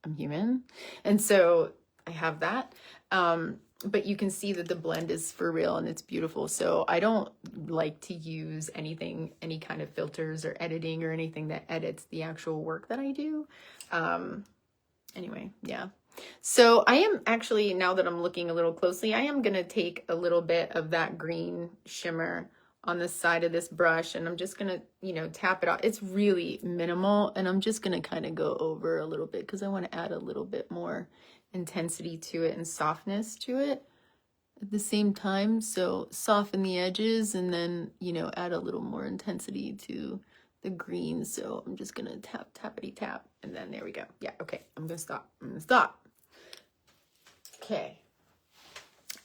I'm human. And so I have that. But you can see that the blend is for real and it's beautiful. So I don't like to use any kind of filters or editing or anything that edits the actual work that I do. Anyway, yeah. So I am actually, now that I'm looking a little closely, I am going to take a little bit of that green shimmer on the side of this brush, and I'm just going to, tap it out. It's really minimal, and I'm just going to kind of go over a little bit because I want to add a little bit more intensity to it and softness to it at the same time. So soften the edges and then, add a little more intensity to the green. So I'm just going to tappity tap, and then there we go. Yeah. Okay. I'm going to stop. Okay.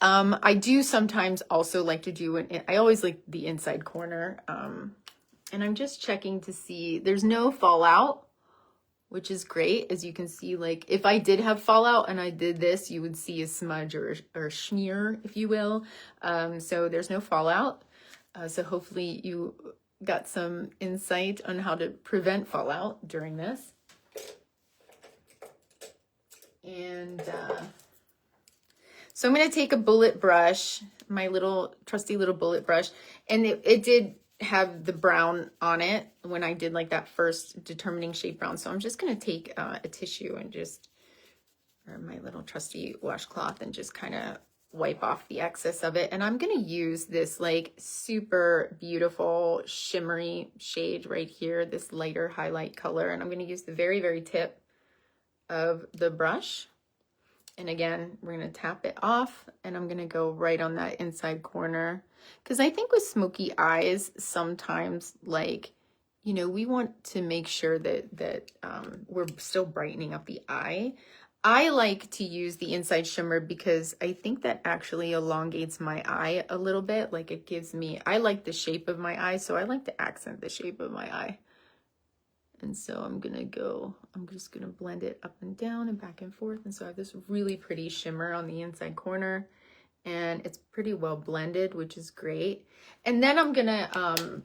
I do sometimes also like to do I always like the inside corner. And I'm just checking to see there's no fallout, which is great. As you can see, like if I did have fallout and I did this, you would see a smudge or smear, if you will. So there's no fallout. So hopefully you got some insight on how to prevent fallout during this. And so I'm going to take a bullet brush, my little trusty little bullet brush, and it did have the brown on it when I did like that first determining shade brown. So I'm just going to take a tissue and or my little trusty washcloth, and just kind of wipe off the excess of it. And I'm going to use this like super beautiful shimmery shade right here, this lighter highlight color. And I'm going to use the very, very tip of the brush. And again, we're going to tap it off, and I'm going to go right on that inside corner. Because I think with smoky eyes, sometimes like, we want to make sure that we're still brightening up the eye. I like to use the inside shimmer because I think that actually elongates my eye a little bit. Like it gives me, I like the shape of my eye, so I like to accent the shape of my eye. And so I'm just going to blend it up and down and back and forth. And so I have this really pretty shimmer on the inside corner, and it's pretty well blended, which is great. And then I'm going to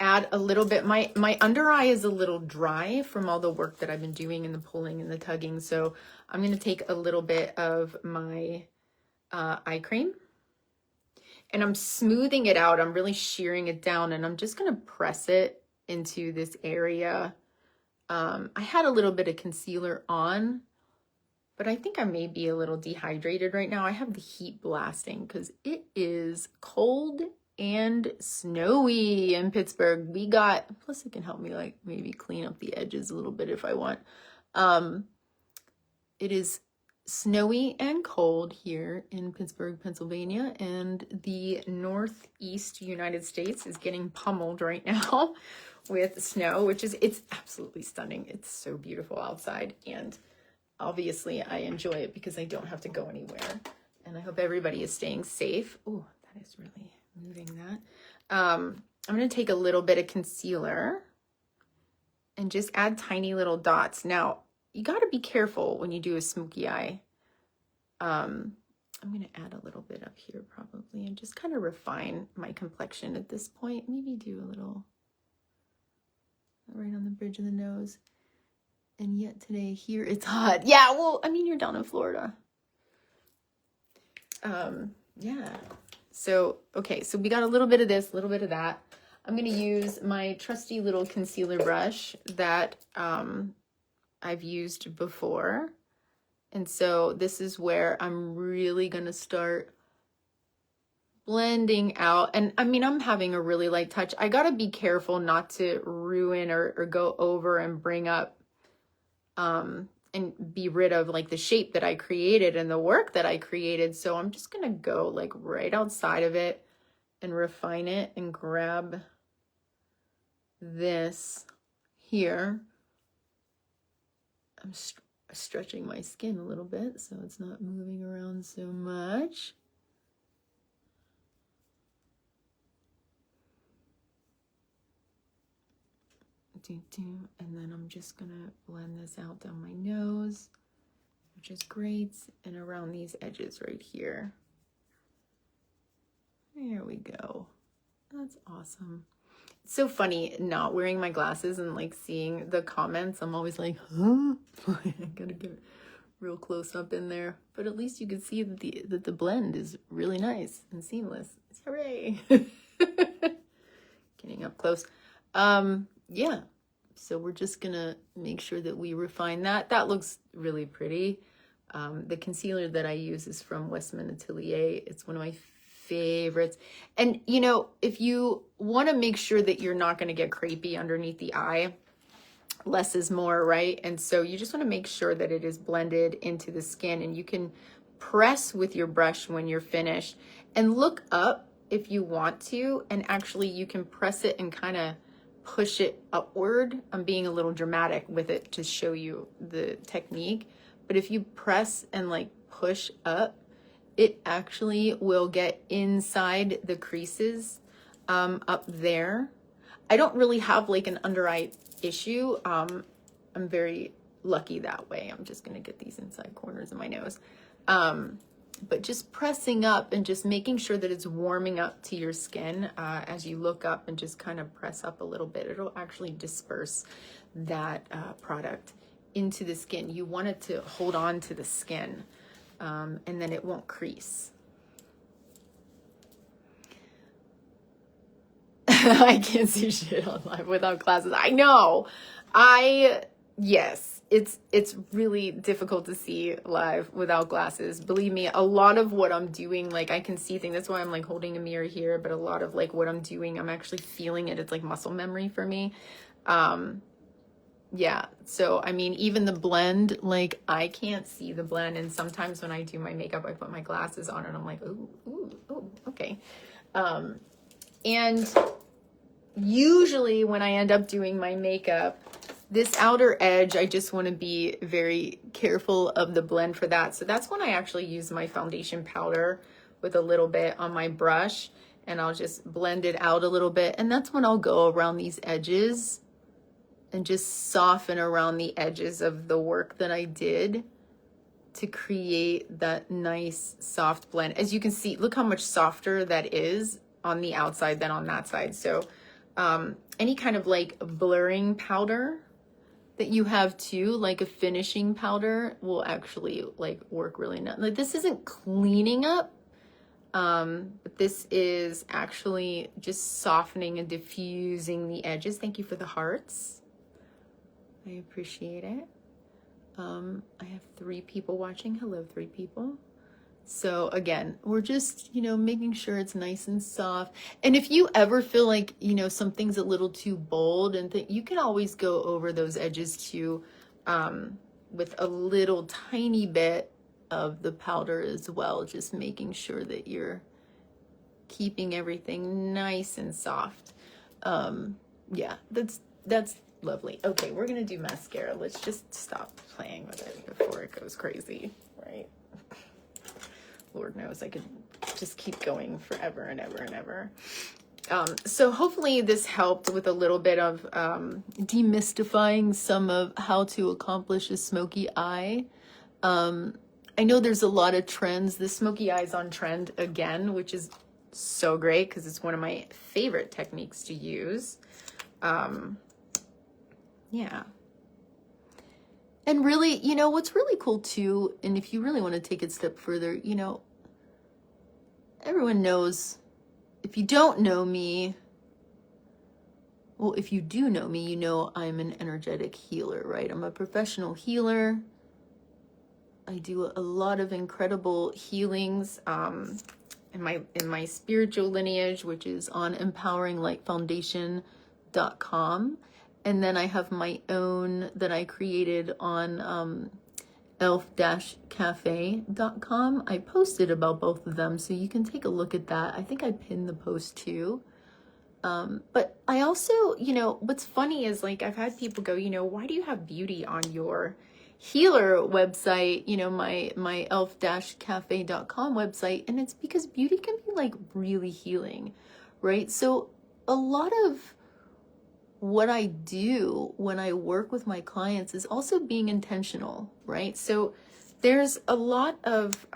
add a little bit. My under eye is a little dry from all the work that I've been doing and the pulling and the tugging. So I'm going to take a little bit of my eye cream and I'm smoothing it out. I'm really shearing it down and I'm just going to press it into this area. I had a little bit of concealer on, but I think I may be a little dehydrated right now. I have the heat blasting because it is cold and snowy in Pittsburgh. We got, plus it can help me like maybe clean up the edges a little bit if I want. It is snowy and cold here in Pittsburgh, Pennsylvania, and the Northeast United States is getting pummeled right now with snow, which is, it's absolutely stunning. It's so beautiful outside, and obviously I enjoy it because I don't have to go anywhere, and I hope everybody is staying safe. Oh, that is really moving that. I'm going to take a little bit of concealer and just add tiny little dots. Now, you got to be careful when you do a smoky eye. I'm going to add a little bit up here probably and just kind of refine my complexion at this point. Maybe do a little right on the bridge of the nose. And yet today here it's hot. Yeah, well, I mean, you're down in Florida. Yeah. So, okay, so we got a little bit of this, a little bit of that. I'm going to use my trusty little concealer brush that I've used before. And so this is where I'm really going to start blending out. And I mean, I'm having a really light touch. I got to be careful not to ruin or go over and bring up and be rid of like the shape that I created and the work that I created. So I'm just going to go like right outside of it and refine it and grab this here. I'm stretching my skin a little bit so it's not moving around so much. And then I'm just gonna blend this out down my nose, which is great, and around these edges right here. There we go. That's awesome. It's so funny not wearing my glasses and like seeing the comments. I'm always like, huh? I gotta get real close up in there. But at least you can see that the blend is really nice and seamless. Hooray! Getting up close. Yeah. So we're just gonna make sure that we refine that. That looks really pretty. The concealer that I use is from Westman Atelier. It's one of my favorites. And you know, if you want to make sure that you're not going to get crepey underneath the eye, less is more, right? And so you just want to make sure that it is blended into the skin, and you can press with your brush when you're finished and look up if you want to, and actually you can press it and kind of push it upward. I'm being a little dramatic with it to show you the technique, but if you press and like push up, it actually will get inside the creases up there. I don't really have like an under eye issue. I'm very lucky that way. I'm just gonna get these inside corners of my nose. But just pressing up and just making sure that it's warming up to your skin as you look up and just kind of press up a little bit. It'll actually disperse that product into the skin. You want it to hold on to the skin. And then it won't crease. I can't see shit on live without glasses. I know. Yes, it's really difficult to see live without glasses. Believe me, a lot of what I'm doing, like I can see things. That's why I'm like holding a mirror here, but a lot of like what I'm doing, I'm actually feeling it. It's like muscle memory for me. Yeah, so I mean, even the blend, like I can't see the blend, and sometimes when I do my makeup, I put my glasses on and I'm like, ooh, okay. And usually when I end up doing my makeup, this outer edge, I just want to be very careful of the blend for that. So that's when I actually use my foundation powder with a little bit on my brush, and I'll just blend it out a little bit, and that's when I'll go around these edges and just soften around the edges of the work that I did to create that nice soft blend. As you can see, look how much softer that is on the outside than on that side. So Any kind of like blurring powder that you have too, like a finishing powder, will actually like work really nice. Like this isn't cleaning up, but this is actually just softening and diffusing the edges. Thank you for the hearts. I appreciate it. I have 3 people watching. Hello, 3 people. So again, we're just, making sure it's nice and soft. And if you ever feel like, something's a little too bold and you can always go over those edges too, with a little tiny bit of the powder as well, just making sure that you're keeping everything nice and soft. Yeah, that's lovely. Okay, we're gonna do mascara. Let's just stop playing with it before it goes crazy, right? Lord knows I could just keep going forever and ever and ever. So hopefully this helped with a little bit of demystifying some of how to accomplish a smoky eye. I know there's a lot of trends. The smoky eye is on trend again, which is so great because it's one of my favorite techniques to use. Yeah. And really, what's really cool too, and if you really want to take it a step further, everyone knows, if you don't know me, well, if you do know me, I'm an energetic healer, right? I'm a professional healer. I do a lot of incredible healings in my spiritual lineage, which is on empoweringlightfoundation.com. And then I have my own that I created on elf-cafe.com. I posted about both of them, so you can take a look at that. I think I pinned the post too. But I also, what's funny is like I've had people go, why do you have beauty on your healer website, my elf-cafe.com website? And it's because beauty can be like really healing, right? So a lot of what I do when I work with my clients is also being intentional, right? So there's a lot of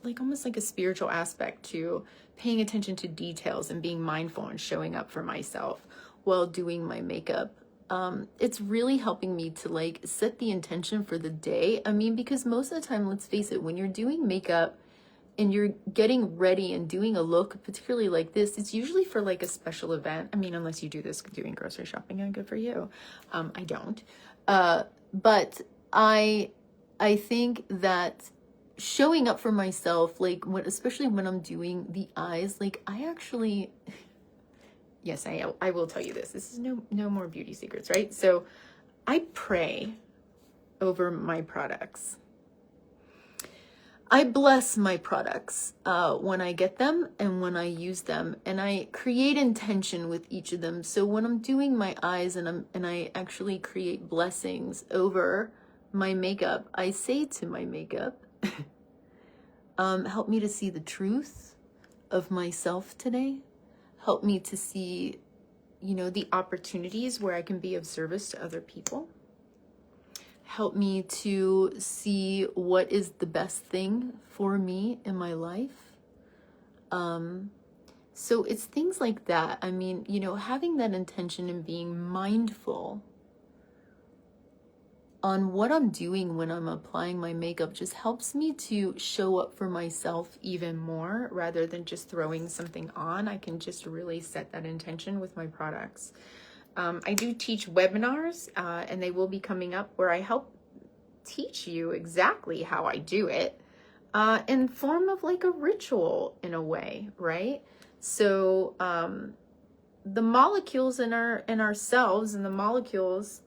like almost like a spiritual aspect to paying attention to details and being mindful and showing up for myself while doing my makeup. It's really helping me to like set the intention for the day. I mean, because most of the time, let's face it, when you're doing makeup and you're getting ready and doing a look, particularly like this, it's usually for like a special event. I mean, unless you do this doing grocery shopping, and good for you. I don't. But I think that showing up for myself, like especially when I'm doing the eyes, like I actually, yes, I will tell you this. This is no more beauty secrets, right? So I pray over my products. I bless my products when I get them and when I use them, and I create intention with each of them. So when I'm doing my eyes and I actually create blessings over my makeup, I say to my makeup, help me to see the truth of myself today. Help me to see, the opportunities where I can be of service to other people. Help me to see what is the best thing for me in my life. So it's things like that. I mean, having that intention and being mindful on what I'm doing when I'm applying my makeup just helps me to show up for myself even more rather than just throwing something on. I can just really set that intention with my products. I do teach webinars, and they will be coming up where I help teach you exactly how I do it in form of like a ritual in a way, right? So the molecules in our cells and the molecules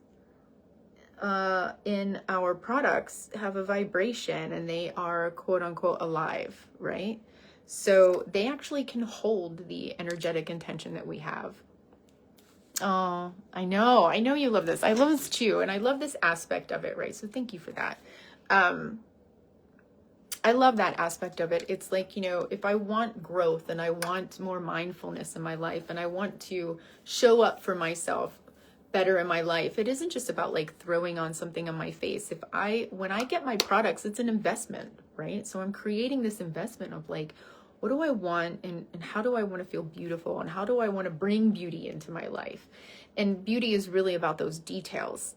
in our products have a vibration, and they are quote unquote alive, right? So they actually can hold the energetic intention that we have. Oh, I know you love this. I love this too. And I love this aspect of it, right? So thank you for that. I love that aspect of it. It's like, if I want growth and I want more mindfulness in my life and I want to show up for myself better in my life, it isn't just about like throwing on something on my face. When I get my products, it's an investment, right? So I'm creating this investment of like, what do I want, and how do I want to feel beautiful, and how do I want to bring beauty into my life? And beauty is really about those details,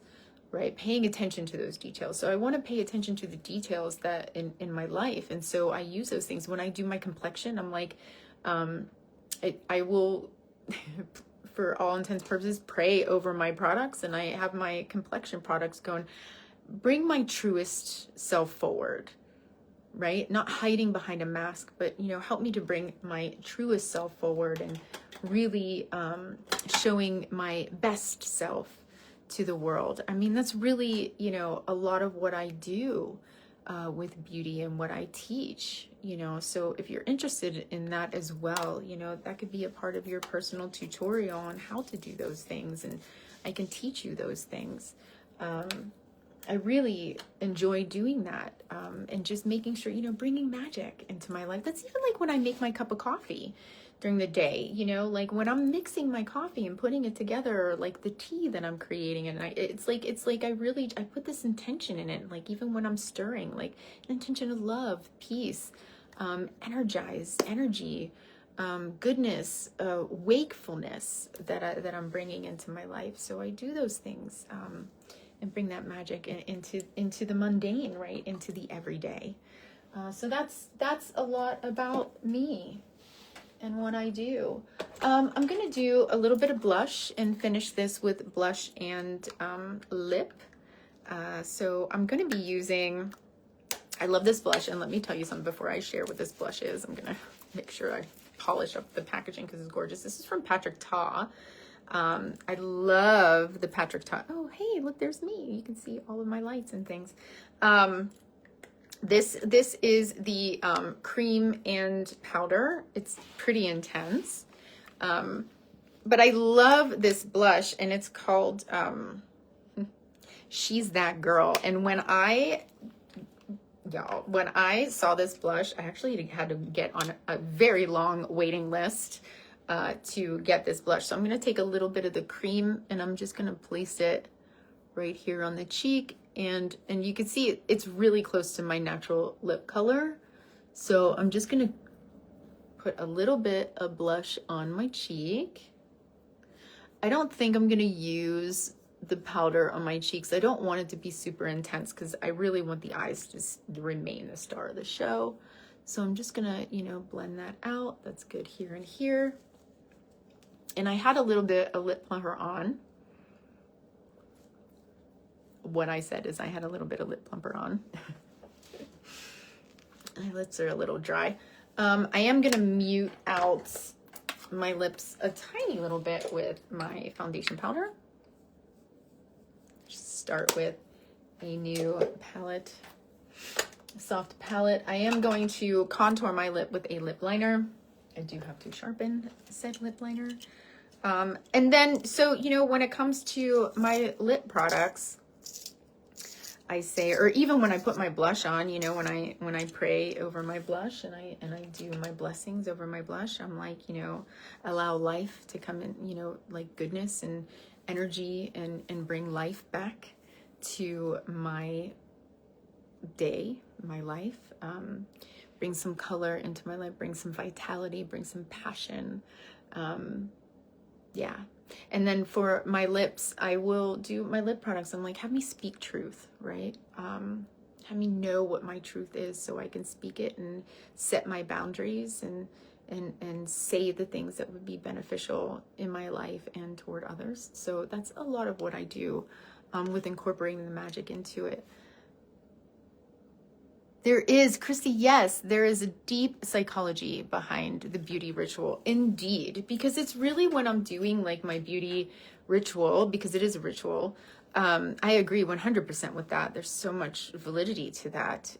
right? Paying attention to those details. So I want to pay attention to the details that in my life. And so I use those things. When I do my complexion, I'm like, I will, for all intents and purposes, pray over my products. And I have my complexion products going, bring my truest self forward, right? Not hiding behind a mask, but, you know, help me to bring my truest self forward and really showing my best self to the world. I mean, that's really, you know, a lot of what I do with beauty and what I teach, you know. So if you're interested in that as well, you know, that could be a part of your personal tutorial on how to do those things, and I can teach you those things. I really enjoy doing that, and just making sure, you know, bringing magic into my life. That's even like when I make my cup of coffee during the day, you know, like when I'm mixing my coffee and putting it together, or like the tea that I'm creating, and it's like I put this intention in it, like even when I'm stirring, like an intention of love, peace, energy, goodness, wakefulness that I'm bringing into my life. So I do those things, and bring that magic into the mundane, right? Into the everyday. So that's a lot about me and what I do. I'm gonna do a little bit of blush and finish this with blush and lip. So I'm gonna be using, I love this blush, and let me tell you something before I share what this blush is. I'm gonna make sure I polish up the packaging because it's gorgeous. This is from Patrick Ta. I love the Patrick Ta. Oh, hey, look, there's me. You can see all of my lights and things. This is the cream and powder. It's pretty intense. But I love this blush, and it's called She's That Girl. And when I saw this blush, I actually had to get on a very long waiting list to get this blush. So I'm going to take a little bit of the cream, and I'm just going to place it right here on the cheek. And you can see it's really close to my natural lip color. So I'm just going to put a little bit of blush on my cheek. I don't think I'm going to use the powder on my cheeks. I don't want it to be super intense because I really want the eyes to remain the star of the show. So I'm just going to, you know, blend that out. That's good here and here. And I had a little bit of lip plumper on. What I said is I had a little bit of lip plumper on. My lips are a little dry. I am going to mute out my lips a tiny little bit with my foundation powder. Just start with a new palette, a soft palette. I am going to contour my lip with a lip liner. I do have to sharpen said lip liner. And then, so, you know, when it comes to my lip products, I say, or even when I put my blush on, you know, when I pray over my blush and I do my blessings over my blush, I'm like, you know, allow life to come in, you know, like goodness and energy, and bring life back to my day, my life. Bring some color into my life, bring some vitality, bring some passion. Yeah. And then for my lips, I will do my lip products. I'm like, have me speak truth, right? Have me know what my truth is so I can speak it and set my boundaries and say the things that would be beneficial in my life and toward others. So that's a lot of what I do with incorporating the magic into it. There is, Christy, yes, there is a deep psychology behind the beauty ritual, indeed, because it's really when I'm doing like my beauty ritual, because it is a ritual. I agree 100% with that. There's so much validity to that.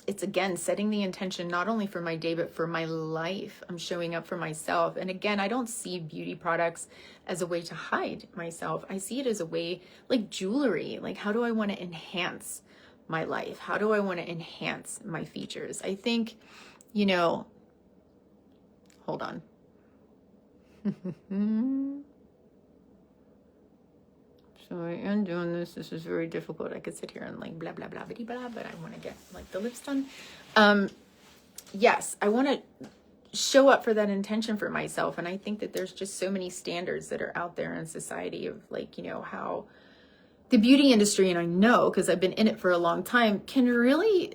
It's, again, setting the intention not only for my day, but for my life. I'm showing up for myself. And again, I don't see beauty products as a way to hide myself. I see it as a way, like jewelry, like how do I want to enhance my life? How do I want to enhance my features? I think, you know, hold on. So I am doing this. This is very difficult. I could sit here and like blah, blah, blah, blah, blah, but I want to get like the lips done. yes, I want to show up for that intention for myself. And I think that there's just so many standards that are out there in society of like, you know, how the beauty industry, and I know because I've been in it for a long time, can really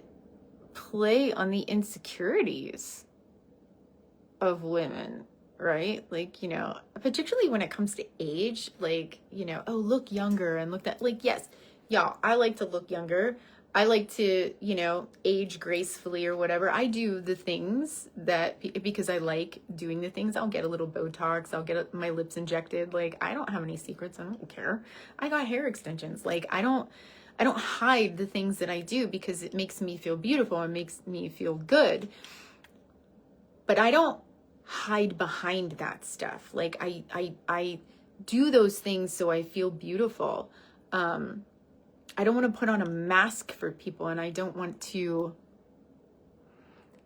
play on the insecurities of women, right? Like, you know, particularly when it comes to age, like, you know, oh, look younger and look that, like, yes, y'all, I like to look younger. I like to, you know, age gracefully or whatever. I do the things that, because I like doing the things. I'll get a little Botox. I'll get my lips injected. Like, I don't have any secrets. I don't care. I got hair extensions. Like, I don't hide the things that I do because it makes me feel beautiful and makes me feel good. But I don't hide behind that stuff. Like I do those things so I feel beautiful. I don't want to put on a mask for people, and I don't want to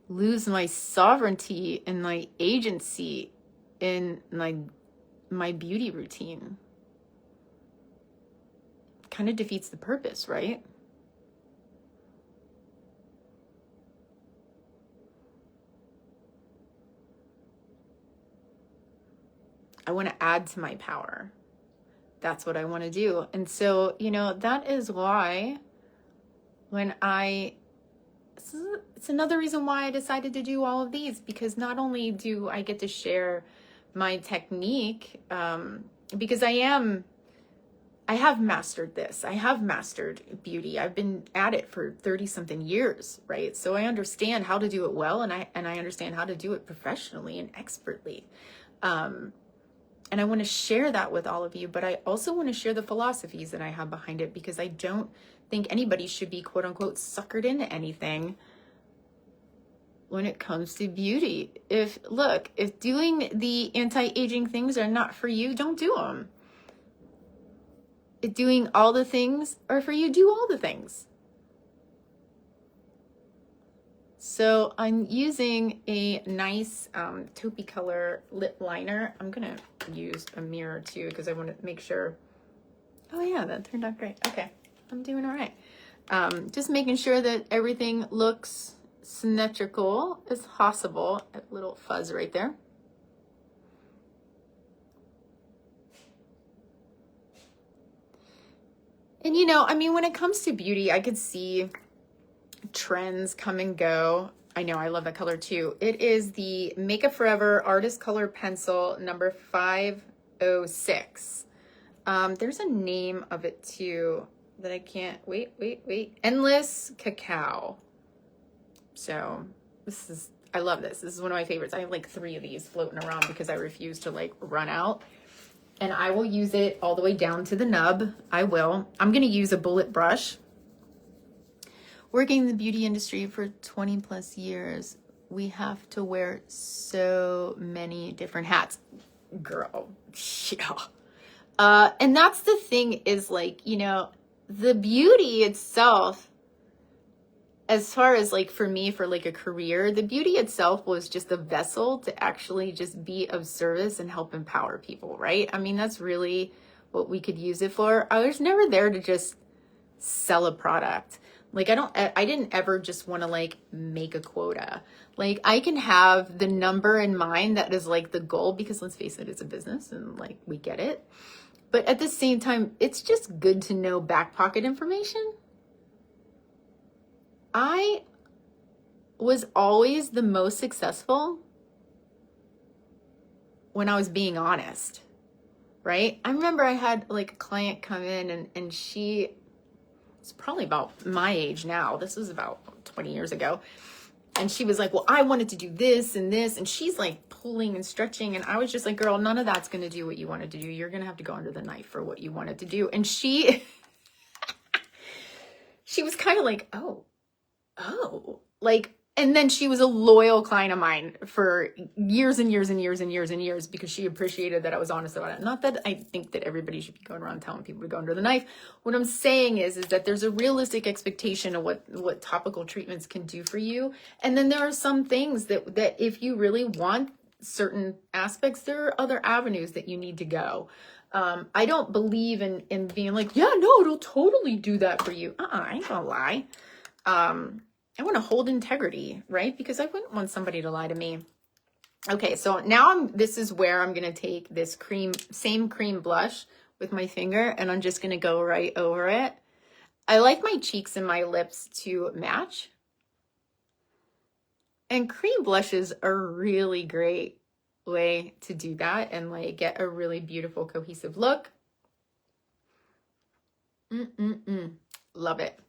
lose my sovereignty and my agency in my beauty routine. Kind of defeats the purpose, right? I want to add to my power. That's what I want to do. And so, you know, that is why it's another reason why I decided to do all of these, because not only do I get to share my technique, because I have mastered this. I have mastered beauty. I've been at it for 30 something years, right? So I understand how to do it well, and I understand how to do it professionally and expertly. And I want to share that with all of you, but I also want to share the philosophies that I have behind it, because I don't think anybody should be quote unquote suckered into anything when it comes to beauty. If doing the anti-aging things are not for you, don't do them. If doing all the things are for you, do all the things. So I'm using a nice taupey color lip liner. I'm going to use a mirror too, because I want to make sure. Oh yeah, that turned out great. Okay, I'm doing all right. Just making sure that everything looks symmetrical as possible. A little fuzz right there. And you know, I mean, when it comes to beauty, I could see trends come and go. I know, I love that color too. It is the Makeup Forever Artist Color Pencil number 506. There's a name of it too that I can't, wait. Endless Cacao. So I love this. This is one of my favorites. I have like 3 of these floating around because I refuse to like run out. And I will use it all the way down to the nub. I'm going to use a bullet brush. Working in the beauty industry for 20 plus years, we have to wear so many different hats. Girl, yeah. And that's the thing is like, you know, the beauty itself, as far as like for me, for like a career, the beauty itself was just a vessel to actually just be of service and help empower people, right? I mean, that's really what we could use it for. I was never there to just sell a product. Like, I didn't ever just want to like make a quota. Like, I can have the number in mind that is like the goal, because let's face it, it's a business and like we get it. But at the same time, it's just good to know back pocket information. I was always the most successful when I was being honest, right? I remember I had like a client come in and she, it's probably about my age now. This was about 20 years ago. And she was like, well, I wanted to do this and this. And she's like pulling and stretching. And I was just like, girl, none of that's going to do what you wanted to do. You're going to have to go under the knife for what you wanted to do. And she was kind of like, oh, like, and then she was a loyal client of mine for years and years and years and years and years, because she appreciated that I was honest about it. Not that I think that everybody should be going around telling people to go under the knife. What I'm saying is that there's a realistic expectation of what topical treatments can do for you. And then there are some things that if you really want certain aspects, there are other avenues that you need to go. I don't believe in being like, yeah, no, it'll totally do that for you. I ain't gonna lie. I want to hold integrity, right? Because I wouldn't want somebody to lie to me. Okay, so now this is where I'm going to take this same cream blush with my finger, and I'm just going to go right over it. I like my cheeks and my lips to match. And cream blushes are a really great way to do that and like get a really beautiful cohesive look. Love it.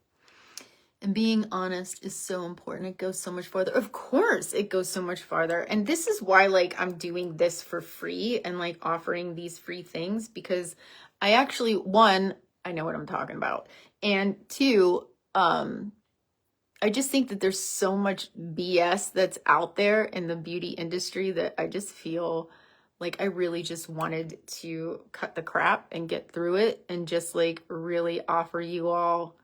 And being honest is so important. It goes so much farther. Of course, it goes so much farther. And this is why like I'm doing this for free and like offering these free things, because I actually, one, I know what I'm talking about. And two, I just think that there's so much BS that's out there in the beauty industry that I just feel like I really just wanted to cut the crap and get through it and just like really offer you all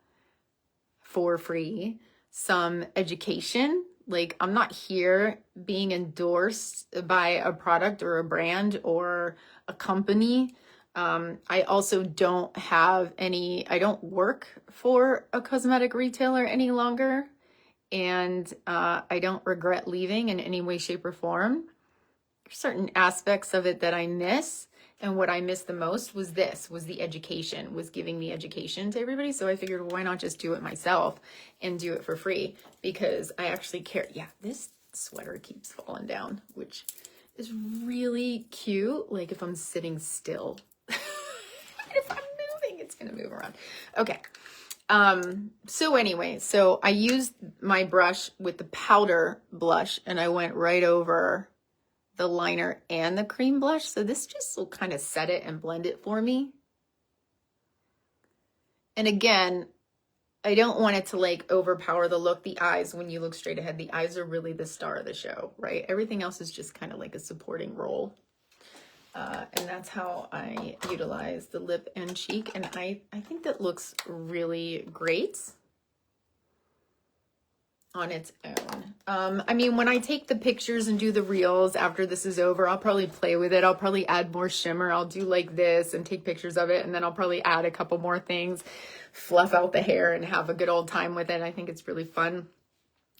for free some education. Like, I'm not here being endorsed by a product or a brand or a company. I also don't have I don't work for a cosmetic retailer any longer. And I don't regret leaving in any way, shape, or form. There's certain aspects of it that I miss. And what I missed the most was the education, was giving the education to everybody. So I figured, well, why not just do it myself and do it for free? Because I actually care. Yeah, this sweater keeps falling down, which is really cute. Like if I'm sitting still, if I'm moving, it's going to move around. Okay. So anyway, so I used my brush with the powder blush and I went right over the liner and the cream blush. So this just will kind of set it and blend it for me. And again, I don't want it to like overpower the look. The eyes, when you look straight ahead, the eyes are really the star of the show, right? Everything else is just kind of like a supporting role. And that's how I utilize the lip and cheek. And I think that looks really great on its own. I mean, when I take the pictures and do the reels after this is over, I'll probably play with it. I'll probably add more shimmer. I'll do like this and take pictures of it. And then I'll probably add a couple more things, fluff out the hair and have a good old time with it. I think it's really fun.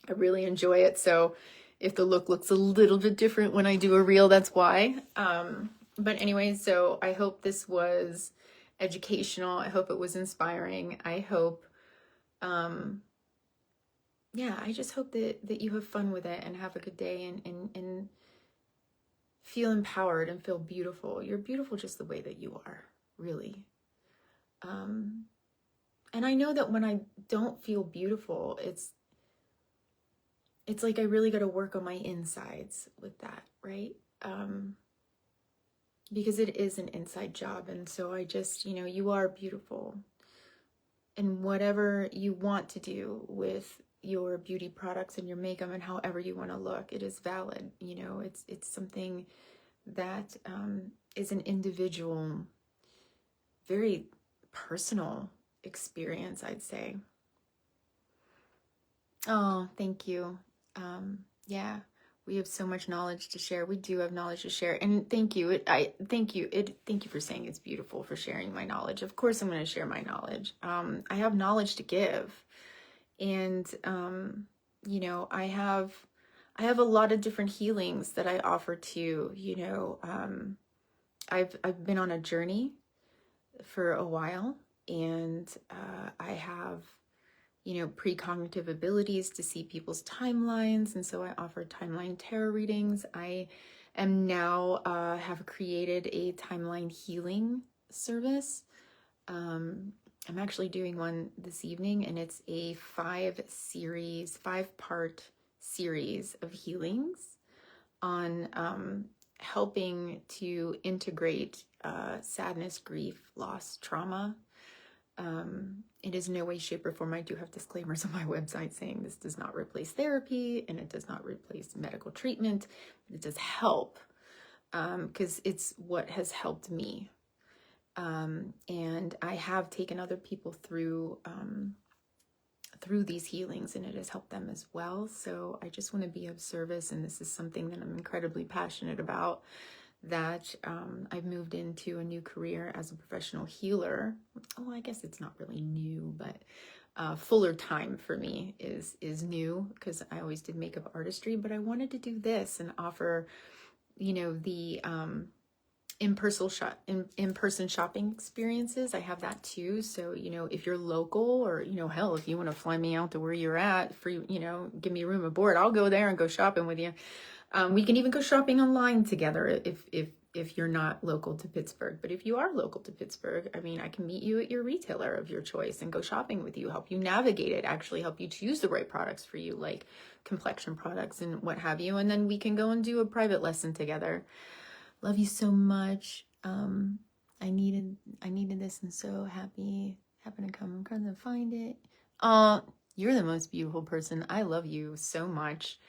I really enjoy it. So if the look looks a little bit different when I do a reel, that's why. But anyway, so I hope this was educational. I hope it was inspiring. I hope, yeah, I just hope that you have fun with it and have a good day and feel empowered and feel beautiful. You're beautiful just the way that you are, really. And I know that when I don't feel beautiful, it's like I really got to work on my insides with that, right? Because it is an inside job. And so I just, you are beautiful. And whatever you want to do with your beauty products and your makeup and however you want to look, it is valid. It's something that is an individual, very personal experience, I'd say. Oh, thank you. Yeah. We have so much knowledge to share. We do have knowledge to share. And thank you. Thank you for saying it's beautiful, for sharing my knowledge. Of course, I'm going to share my knowledge. I have knowledge to give. And, I have a lot of different healings that I offer to, I've been on a journey for a while, and I have precognitive abilities to see people's timelines. And so I offer timeline tarot readings. I am now, have created a timeline healing service. I'm actually doing one this evening, and it's a 5-part series of healings on helping to integrate sadness, grief, loss, trauma. It is no way, shape, or form. I do have disclaimers on my website saying this does not replace therapy and it does not replace medical treatment, but it does help because it's what has helped me. And I have taken other people through these healings, and it has helped them as well. So I just want to be of service, and this is something that I'm incredibly passionate about, that I've moved into a new career as a professional healer. Oh, I guess it's not really new, but fuller time for me is new, because I always did makeup artistry, but I wanted to do this and offer, you know, the in-person shopping experiences. I have that too. So, you know, if you're local, or, you know, hell, if you want to fly me out to where you're at, free, you know, give me room aboard, I'll go there and go shopping with you. We can even go shopping online together if you're not local to Pittsburgh. But if you are local to Pittsburgh, I mean, I can meet you at your retailer of your choice and go shopping with you, help you navigate it, actually help you choose the right products for you, like complexion products and what have you. And then we can go and do a private lesson together. Love you so much. I needed this, and so happy happened to come. I'm trying to find it. You're the most beautiful person. I love you so much.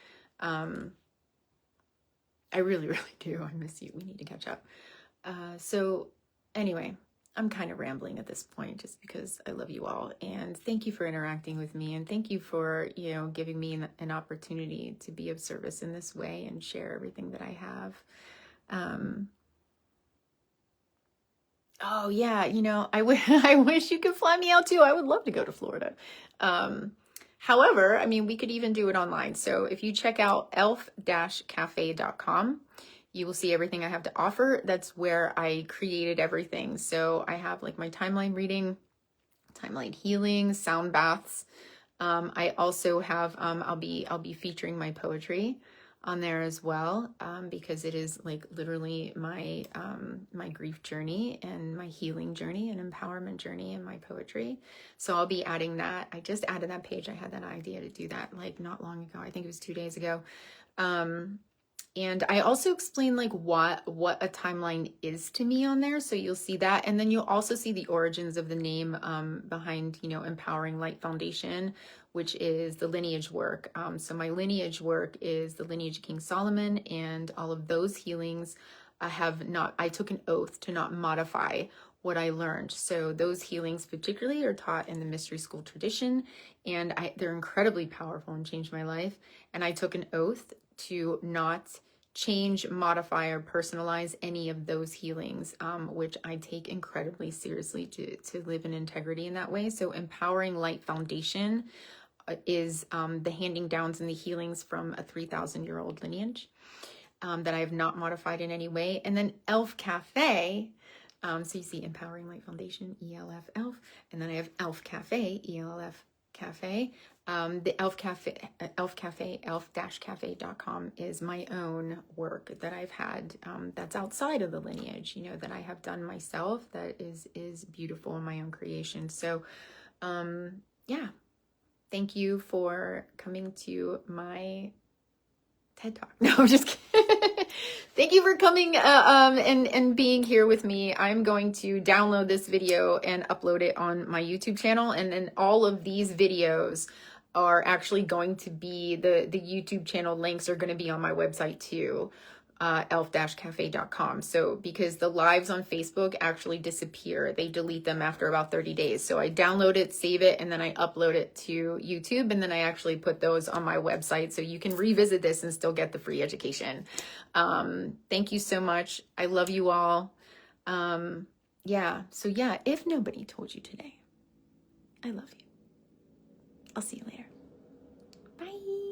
I really, really do. I miss you. We need to catch up. So anyway, I'm kind of rambling at this point just because I love you all. And thank you for interacting with me. And thank you for, you know, giving me an opportunity to be of service in this way and share everything that I have. Oh yeah, you know, I wish you could fly me out too. I would love to go to Florida. However, I mean, we could even do it online. So if you check out elf-cafe.com, you will see everything I have to offer. That's where I created everything. So I have like my timeline reading, timeline healing, sound baths. I also have, I'll be featuring my poetry on there as well, because it is like literally my my grief journey and my healing journey and empowerment journey in my poetry. So I'll be adding that. I just added that page. I had that idea to do that like not long ago. I think it was 2 days ago. And I also explain like what a timeline is to me on there. So you'll see that. And then you'll also see the origins of the name behind, you know, Empowering Light Foundation, which is the lineage work. So my lineage work is the lineage of King Solomon, and all of those healings I took an oath to not modify what I learned. So those healings particularly are taught in the mystery school tradition, and they're incredibly powerful and changed my life. And I took an oath to not change, modify, or personalize any of those healings, which I take incredibly seriously to live in integrity in that way. So Empowering Light Foundation is the handing downs and the healings from a 3,000-year-old lineage that I have not modified in any way. And then Elf Cafe, so you see Empowering Light Foundation, ELF Elf, and then I have Elf Cafe, ELF Cafe. The Elf Cafe, elf-cafe.com is my own work that I've had, that's outside of the lineage, you know, that I have done myself, that is beautiful in my own creation. So, yeah, thank you for coming to my TED Talk. No, I'm just kidding. Thank you for coming and being here with me. I'm going to download this video and upload it on my YouTube channel. And then all of these videos are actually going to be, the YouTube channel links are going to be on my website too, elf-cafe.com. So because the lives on Facebook actually disappear, they delete them after about 30 days. So I download it, save it, and then I upload it to YouTube, and then I actually put those on my website so you can revisit this and still get the free education. Thank you so much. I love you all. Yeah, so yeah, if nobody told you today, I love you. I'll see you later. Bye.